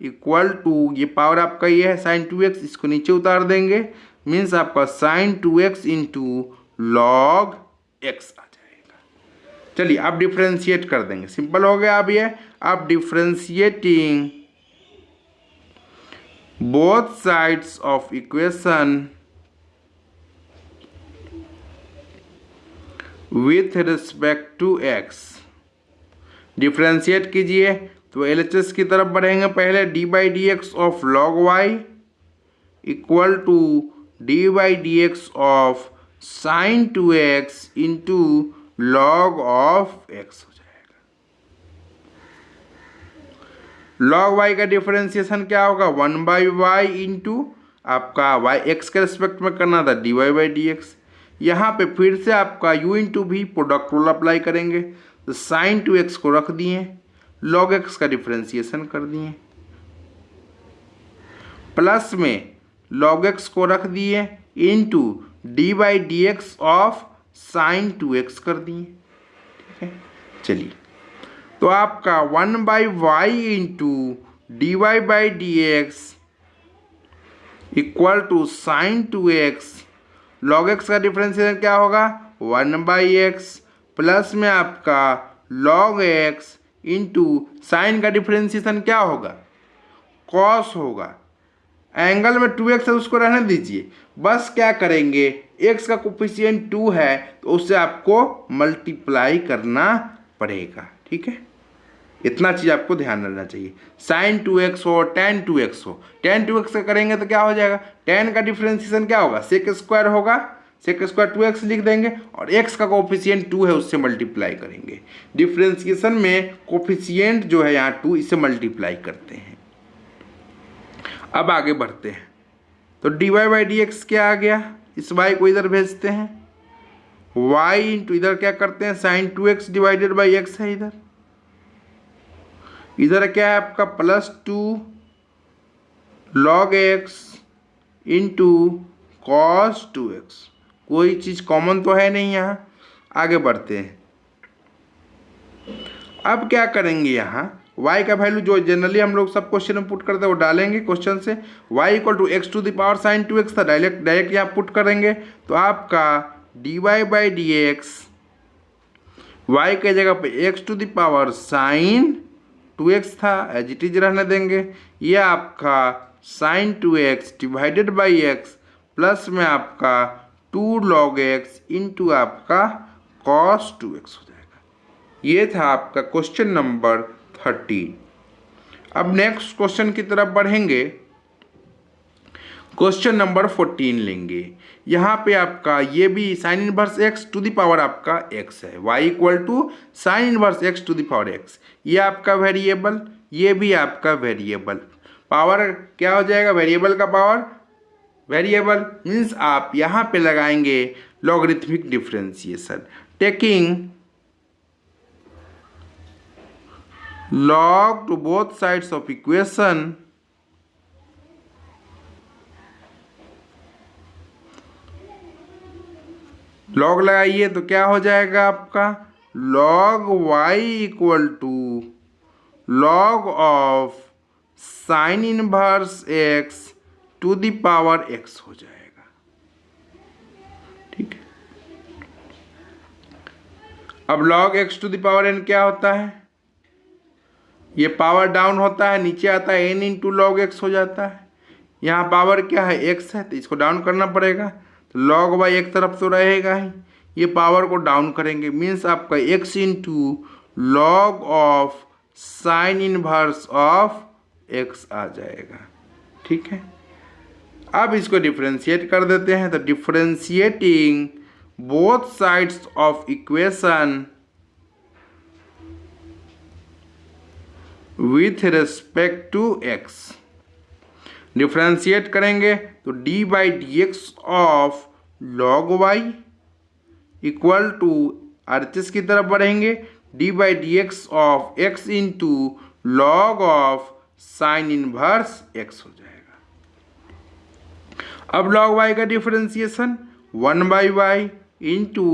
इक्वल टू ये पावर आपका ये है साइन 2x, इसको नीचे उतार देंगे मीन्स आपका sine 2x into log x आ जाएगा। चलिए आप डिफ्रेंशिएट कर देंगे, सिंपल हो गया। अब ये आप differentiating both sides of equation with respect to x, differentiate कीजिए तो एलएचएस की तरफ बढ़ेंगे, पहले d by d x of log y equal to d by d x of sine 2x into log of x हो जाएगा। Log y का differentiation क्या होगा 1/y इंटू आपका y x के रिस्पेक्ट में करना था dy बाई डी एक्स। यहाँ पे फिर से आपका u इंटू भी प्रोडक्ट रूल अप्लाई करेंगे, तो साइन 2x को रख दिए, लॉग x का डिफरेंशिएशन कर दिए, प्लस में लॉग x को रख दिए into d by d x of sine 2x कर दिए। ठीक है, चलिए तो आपका 1/y into d y by d x equal to sine 2x, log x का डिफरेंशिएशन क्या होगा 1/x, प्लस में आपका log x इंटू साइन का डिफरेंशिएशन क्या होगा cos होगा। एंगल में 2x है उसको रहने दीजिए, बस क्या करेंगे x का कोफिशिएंट 2 है तो उससे आपको मल्टीप्लाई करना पड़ेगा। ठीक है, इतना चीज़ आपको ध्यान रखना चाहिए। साइन 2x हो tan 2x हो, tan 2x का करेंगे तो क्या हो जाएगा, tan का डिफरेंशिएशन क्या होगा सेक स्क्वायर होगा, सेक स्क्वायर 2x लिख देंगे और x का कोफिशिएंट 2 है उससे मल्टीप्लाई करेंगे। डिफरेंशिएशन में कोफिशिएंट जो है यहाँ 2 इससे मल्टीप्लाई करते हैं। अब आगे बढ़ते हैं तो dy/dx क्या आ गया, इस y को इधर भेजते हैं, y इंटू इधर क्या करते हैं sign 2x divided by x है, इधर क्या है आपका +2 log x into cos 2x, कोई चीज़ कॉमन तो है नहीं यहाँ। आगे बढ़ते हैं, अब क्या करेंगे यहाँ y का वैल्यू जो जनरली हम लोग सब क्वेश्चन में पुट करते हैं वो डालेंगे क्वेश्चन से, y equal to x to the power sine 2x था, डायरेक्ट यहाँ पुट करेंगे तो आपका dy/dx y के जगह पे x to the power sine 2x था एज इट इज रहने देंगे, ये आपका sine 2x divided by x plus में आपका 2 log x इंटू आपका cos 2x हो जाएगा। ये था आपका क्वेश्चन नंबर 13। अब नेक्स्ट क्वेश्चन की तरफ बढ़ेंगे, क्वेश्चन नंबर 14 लेंगे। यहाँ पे आपका ये भी sine inverse x to the power आपका x है, y equal to sine inverse x to the power x, ये आपका वेरिएबल, ये भी आपका वेरिएबल। पावर क्या हो जाएगा, वेरिएबल का पावर वेरिएबल मीन्स आप यहाँ पे लगाएंगे logarithmic differentiation, taking log to both sides of equation log लगाइए तो क्या हो जाएगा आपका log y equal to log of sine inverse x to the power x हो जाएगा। ठीक है, अब log x to the power n क्या होता है, ये पावर डाउन होता है नीचे आता है n इंटू लॉग एक्स हो जाता है, यहाँ पावर क्या है x है तो इसको डाउन करना पड़ेगा, तो log y एक तरफ तो रहेगा ही, ये पावर को डाउन करेंगे मीन्स आपका x into log of sine inverse of x आ जाएगा। ठीक है, अब इसको डिफरेंशिएट कर देते हैं, तो differentiating both sides of equation with respect to x, differentiate करेंगे तो dy/dx of log y equal to RHS की तरफ बढ़ेंगे dy/dx of x into log of sine inverse x हो जाएगा। अब log y का डिफरेंशिएशन 1/y इंटू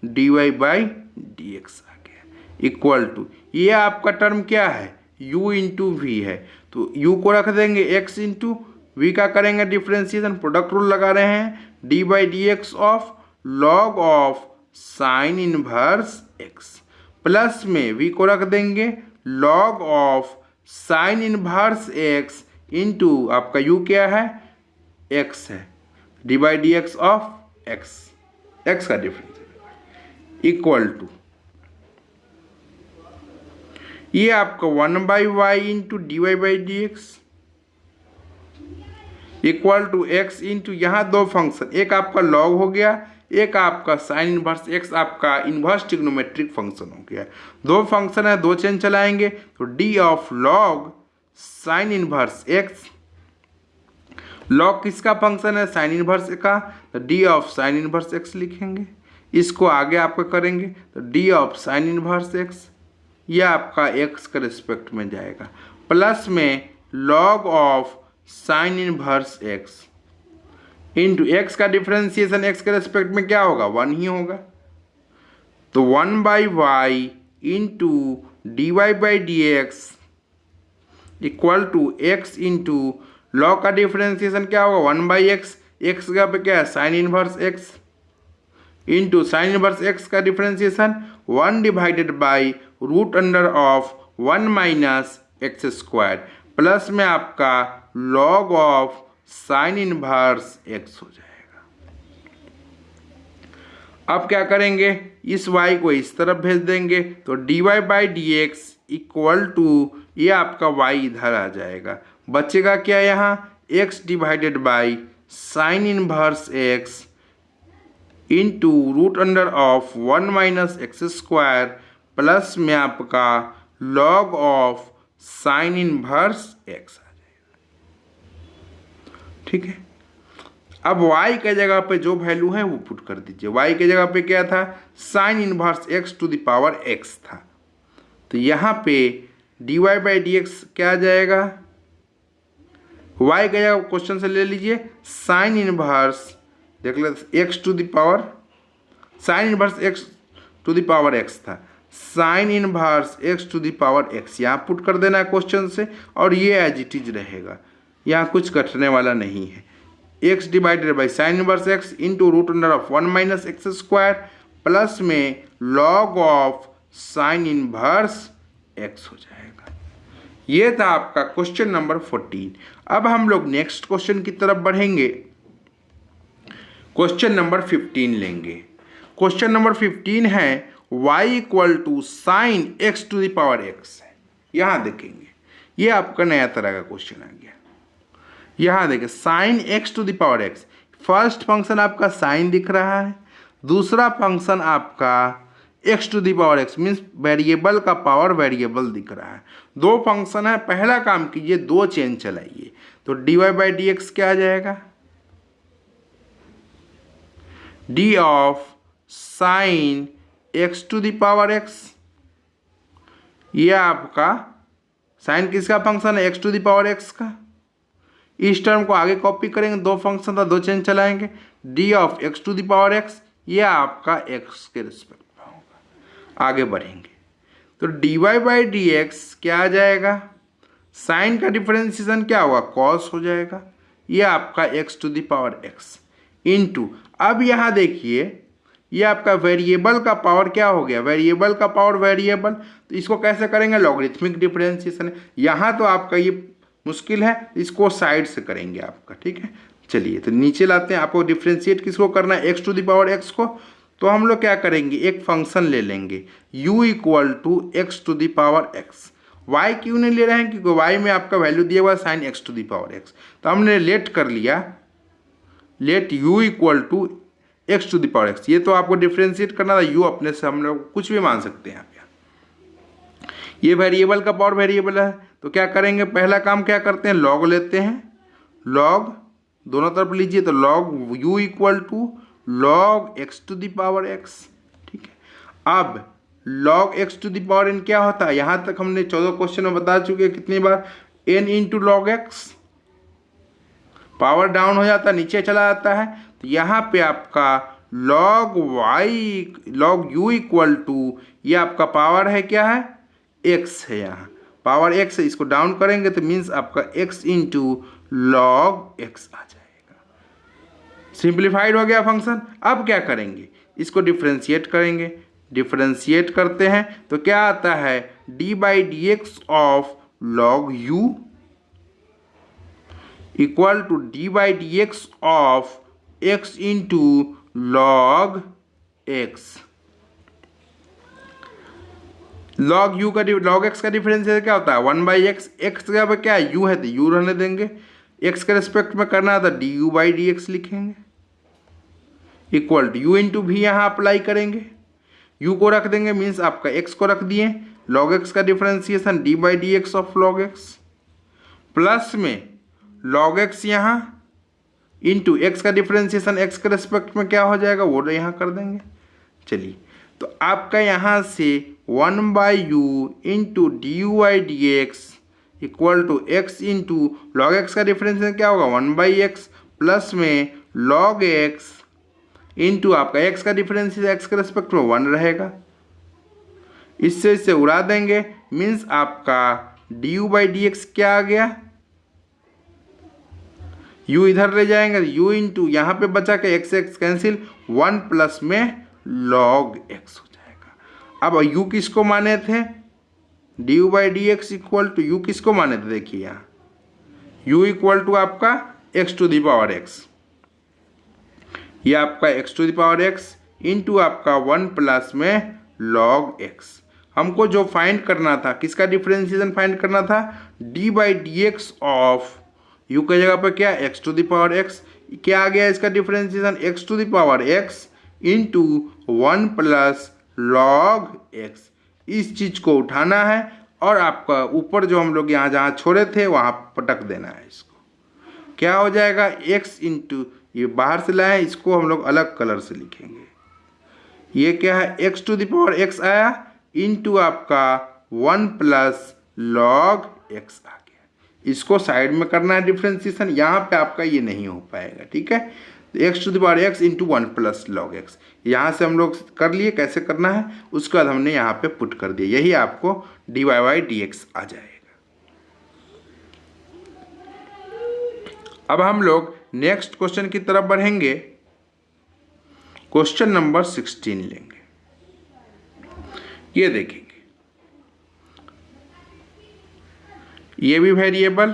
dy/dx आ गया इक्वल टू, ये आपका टर्म क्या है u इंटू वी है, तो u को रख देंगे x इंटू वी का करेंगे डिफरेंशिएशन, प्रोडक्ट रूल लगा रहे हैं dy/dx of log of sine inverse x plus में v को रख देंगे log of sine inverse x into आपका u क्या है x है, dy/dx ऑफ x का डिफरेंस इक्वल टू, ये आपका 1/y into dy/dx equal to x into यहाँ दो फंक्शन, एक आपका log हो गया, एक आपका साइन इनवर्स x आपका इन्वर्स ट्रिग्नोमेट्रिक फंक्शन हो गया। दो फंक्शन है, दो चेन चलाएंगे तो d of log sign inverse x, log किसका फंक्शन है साइन इनवर्स का, तो d of sine inverse x लिखेंगे, इसको आगे आपका करेंगे तो d of sine inverse x, यह आपका x के रिस्पेक्ट में जाएगा, प्लस में log of sine inverse x into x का डिफरेंशिएशन x के रिस्पेक्ट में क्या होगा 1 ही होगा, तो 1/y into dy/dx equal to x into log का डिफरेंशिएशन क्या होगा, 1/x, एक्स जगह पे क्या है sine inverse x, into sine inverse x का differentiation 1 divided by root under of 1 minus x square, plus में आपका log of sine inverse x हो जाएगा। अब क्या करेंगे, इस y को इस तरफ भेज देंगे तो dy by d x equal to ये आपका y इधर आ जाएगा, बचेगा क्या यहाँ x divided by sine inverse x into root under of 1 minus x square, plus में आपका log of sine inverse x आ जाएगा। ठीक है, अब y के जगह पे जो वैल्यू है वो पुट कर दीजिए। y के जगह पे क्या था, sine inverse x to the power x था, तो यहाँ पे dy बाई डी एक्स क्या आ जाएगा, y के जगह क्वेश्चन से ले लीजिए साइन इनवर्स, देख ले x to the power, sine inverse x to the power x था, sine inverse x to the power x यहाँ पुट कर देना है क्वेश्चन से, और ये एज इट इज रहेगा, यहाँ कुछ कटने वाला नहीं है। x divided by sine inverse x into root under of 1 minus x square, plus में log of sine inverse x हो जाएगा। ये था आपका क्वेश्चन नंबर 14। अब हम लोग नेक्स्ट क्वेश्चन की तरफ बढ़ेंगे, क्वेश्चन नंबर 15 लेंगे। क्वेश्चन नंबर 15 है y equal to sine x to the power x है। यहाँ देखेंगे ये आपका नया तरह का क्वेश्चन आ गया। यहाँ देखिए sine x to the power x, first function आपका साइन दिख रहा है, दूसरा फंक्शन आपका x to the power x means variable का पावर वेरिएबल दिख रहा है। दो फंक्शन है, पहला काम कीजिए दो चेन चलाइए, तो d y by d x क्या आ जाएगा, d of sine x to the power x, ये आपका साइन किसका फंक्शन है, x to the power x का। इस टर्म को आगे कॉपी करेंगे, दो फंक्शन था दो चेन चलाएंगे, d of x to the power x, ये आपका एक्स के रिस्पेक्ट में होगा। आगे बढ़ेंगे तो d y by d x क्या आ जाएगा, साइन का डिफरेंशिएशन क्या होगा, कॉस हो जाएगा, ये आपका x to the power x into, अब यहाँ देखिए ये आपका वेरिएबल का पावर क्या हो गया, वेरिएबल का पावर वेरिएबल, तो इसको कैसे करेंगे, लॉगरिथमिक डिफरेंशिएशन है। यहाँ तो आपका ये मुश्किल है, इसको साइड से करेंगे आपका। ठीक है, चलिए तो नीचे लाते हैं, आपको डिफ्रेंशिएट किसको करना है, x to the power x को, तो हम लोग क्या करेंगे, एक फंक्शन ले लेंगे u equal to x to the power x. y क्यों नहीं ले रहे हैं, क्योंकि y में आपका वैल्यू दिया हुआ है sine x to the power x, तो हमने लेट कर लिया, let u equal to x to the power x. ये तो आपको डिफ्रेंशिएट करना था, u अपने से हम लोग कुछ भी मान सकते हैं। ये वेरिएबल का पावर वेरिएबल है, तो क्या करेंगे, पहला काम क्या करते हैं, लॉग लेते हैं, लॉग दोनों तरफ लीजिए, तो log u equal to log x to the power x. ठीक है, अब log x to the power n क्या होता है, यहाँ तक हमने 14 क्वेश्चन में बता चुके हैं कितनी बार, n into log x, power down हो जाता है नीचे चला जाता है, तो यहाँ पे आपका log y log u equal to, ये आपका पावर है क्या है, x है, यहाँ पावर x है, इसको डाउन करेंगे तो मीन्स आपका x इंटू लॉग x आ जाएगा। सिंप्लीफाइड हो गया फंक्शन। अब क्या करेंगे, इसको डिफ्रेंशिएट करेंगे, डिफ्रेंशिएट करते हैं तो क्या आता है, d by d x of log u equal to d by d x of x into log x। Log u का लॉग एक्स का डिफरेंशियल क्या होता है, 1/x, एक्स जगह पर क्या है u है तो u रहने देंगे, x के रिस्पेक्ट में करना है तो D u by d x लिखेंगे, इक्वल टू यू इंटू भी यहाँ अप्लाई करेंगे, u को रख देंगे मीन्स आपका x को रख दिए, लॉग एक्स का differentiation d by d x of log x, plus में लॉग एक्स यहाँ इंटू एक्स का डिफरेंशिएशन x के रिस्पेक्ट में क्या हो जाएगा, वो यहाँ कर देंगे। चलिए तो आपका यहाँ से 1/u into d u by d x equal to x into log x का डिफरेंशिएशन क्या होगा, 1/x प्लस में लॉग एक्स इंटू आपका x का डिफरेंशिएशन x के रिस्पेक्ट में 1 रहेगा, इससे उड़ा देंगे मीन्स आपका d u by d x क्या आ गया, u इधर ले जाएंगे, u इंटू यहाँ पे बचा के x x कैंसिल, 1 प्लस में log x हो जाएगा। अब u किसको माने थे, d by d x equal to u किसको माने थे, देखिए यहाँ u इक्वल टू आपका x to the power x, ये आपका x to the power x into आपका 1 प्लस में log x। हमको जो फाइंड करना था, किसका डिफरेंशिएशन फाइंड करना था, d by d x of u की जगह पर क्या, x to the power x, क्या आ गया इसका differentiation, x to the power x into 1 plus log x। इस चीज को उठाना है और आपका ऊपर जो हम लोग यहाँ जहाँ छोड़े थे वहाँ पटक देना है इसको, क्या हो जाएगा, x इंटू, ये बाहर से लाए, इसको हम लोग अलग कलर से लिखेंगे, ये क्या है, x to the power x आया इंटू आपका 1 प्लस log x आ गया। इसको साइड में करना है डिफ्रेंसिएशन, यहाँ पे आपका ये नहीं हो पाएगा, ठीक है। x to the power x into 1 plus log x, यहाँ से हम लोग कर लिए, कैसे करना है उसके बाद हमने यहाँ पे पुट कर दिया, यही आपको dy बाई डी एक्स आ जाएगा। अब हम लोग नेक्स्ट क्वेश्चन की तरफ बढ़ेंगे, क्वेश्चन नंबर 16 लेंगे। ये देखेंगे, ये भी वेरिएबल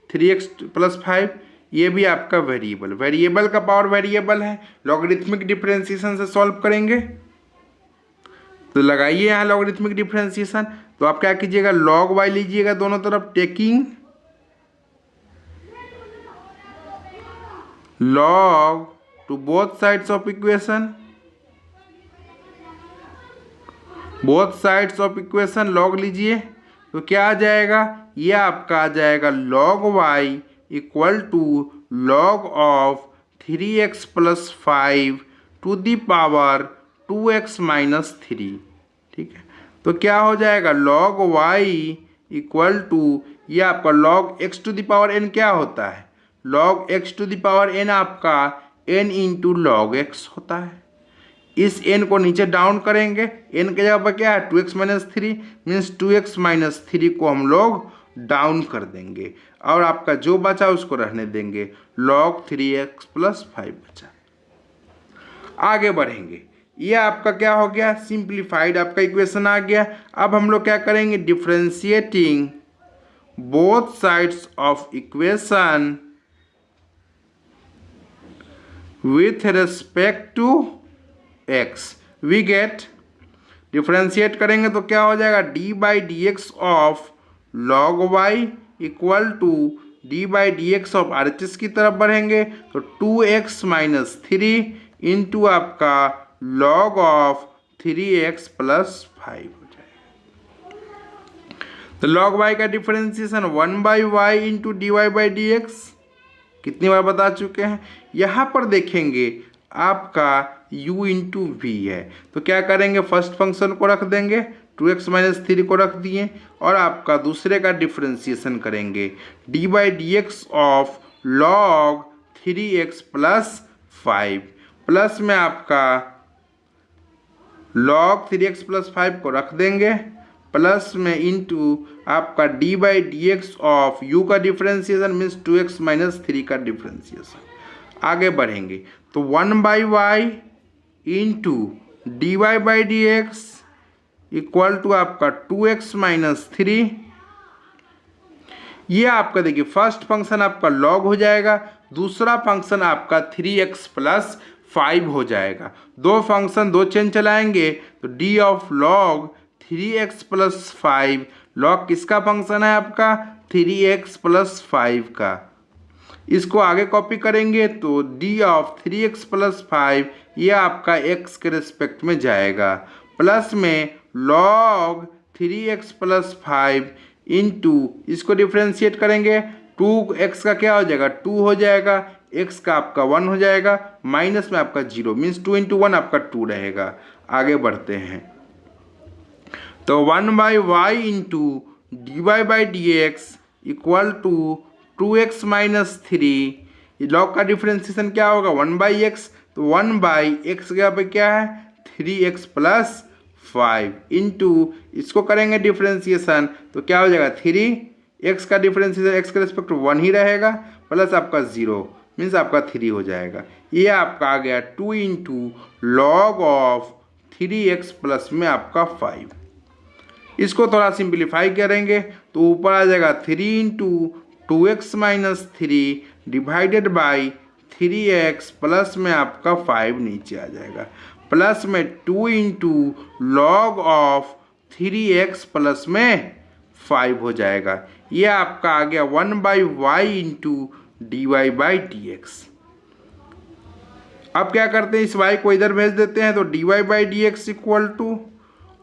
3x प्लस 5, ये भी आपका वेरिएबल, वेरिएबल का पावर वेरिएबल है, लॉगरिथमिक डिफरेंशिएशन से सॉल्व करेंगे। तो लगाइए यहाँ लॉगरिथमिक डिफरेंशिएशन, तो आप क्या कीजिएगा, log y लीजिएगा दोनों तरफ, taking log to both sides of equation, both sides of equation log लीजिए, तो क्या आ जाएगा, ये आपका आ जाएगा log y equal to log of 3x plus 5 to the power 2x minus 3, ठीक है। तो क्या हो जाएगा, log y इक्वल टू, ये आपका log x to the power n क्या होता है, log x to the power n आपका n इंटू log x होता है। इस n को नीचे डाउन करेंगे, n के जगह पर क्या है 2x minus 3, means 2x minus 3 को हम लोग डाउन कर देंगे और आपका जो बचा उसको रहने देंगे, log 3x प्लस 5 बचा। आगे बढ़ेंगे, ये आपका क्या हो गया, सिंप्लीफाइड आपका इक्वेशन आ गया। अब हम लोग क्या करेंगे, differentiating both sides of equation with respect to x, we get, differentiate करेंगे तो क्या हो जाएगा, d by d x of log y equal to d by d x of R H S की तरफ बढ़ेंगे तो 2x माइनस 3 इंटू आपका log ऑफ 3x प्लस 5 हो जाएगा। तो log y का differentiation 1 by y into d y by d x, कितनी बार बता चुके हैं। यहाँ पर देखेंगे आपका u इंटू वी है, तो क्या करेंगे, फर्स्ट फंक्शन को रख देंगे, 2x माइनस 3 को रख दिए और आपका दूसरे का डिफरेंशिएशन करेंगे, d by d x of log 3x plus 5 plus में आपका log 3x प्लस 5 को रख देंगे, प्लस में इंटू आपका d by d x of u का डिफरेंशिएशन मीन्स 2x माइनस 3 का डिफरेंशिएशन। आगे बढ़ेंगे तो 1 by y into d y by d x equal to आपका 2x माइनस 3। ये आपका देखिए फर्स्ट फंक्शन आपका log हो जाएगा, दूसरा फंक्शन आपका 3x प्लस 5 हो जाएगा। दो फंक्शन दो चेन चलाएंगे तो d of log 3x plus 5, log किसका फंक्शन है आपका 3x प्लस 5 का, इसको आगे कॉपी करेंगे तो d ऑफ 3x प्लस 5 ये आपका x के रिस्पेक्ट में जाएगा, प्लस में log 3x प्लस 5 इंटू इसको डिफ्रेंशिएट करेंगे 2x का क्या हो जाएगा 2 हो जाएगा, x का आपका 1 हो जाएगा, माइनस में आपका 0 मीन्स 2 इंटू 1 आपका 2 रहेगा। आगे बढ़ते हैं तो 1 by y into d y by d x equal to 2x minus 3, log का डिफ्रेंशिएशन क्या होगा 1 बाई एक्स, तो 1 बाई एक्स के यहाँ पे क्या है 3x प्लस 5 इंटू इसको करेंगे डिफ्रेंशिएशन तो क्या हो जाएगा 3x का डिफ्रेंशिएशन x के रिस्पेक्ट 1 ही रहेगा, प्लस आपका 0 मीन्स आपका 3 हो जाएगा। ये आपका आ गया 2 into log of 3x plus में आपका 5। इसको थोड़ा सिंप्लीफाई करेंगे तो ऊपर आ जाएगा 3 into 2x minus 3 divided by 3x plus में आपका 5 नीचे आ जाएगा, प्लस में 2 into log of 3x plus में 5 हो जाएगा। ये आपका आ गया 1/y into d y by d x. अब क्या करते हैं, इस y को इधर भेज देते हैं तो d y by d x equal to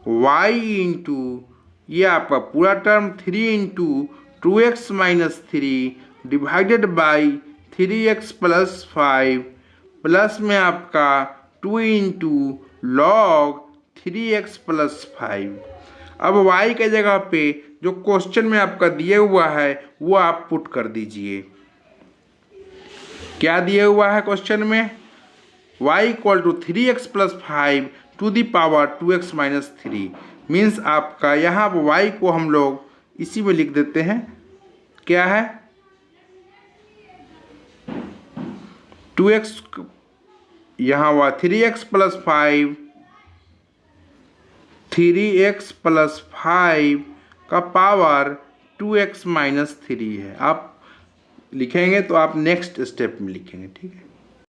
y into ये आपका पूरा term 3 into 2x minus 3 divided by 3x plus 5 plus में आपका 2 इंटू लॉग 3x प्लस 5। अब y के जगह पे जो क्वेश्चन में आपका दिया हुआ है वो आप पुट कर दीजिए। क्या दिया हुआ है क्वेश्चन में, y equal to 3x plus 5 to the power 2x minus 3 means आपका यहाँ पर y को हम लोग इसी में लिख देते हैं, क्या है 2x यहाँ हुआ 3x प्लस 5 3x प्लस 5 का पावर 2x माइनस 3 है। आप लिखेंगे तो आप नेक्स्ट स्टेप में लिखेंगे, ठीक है।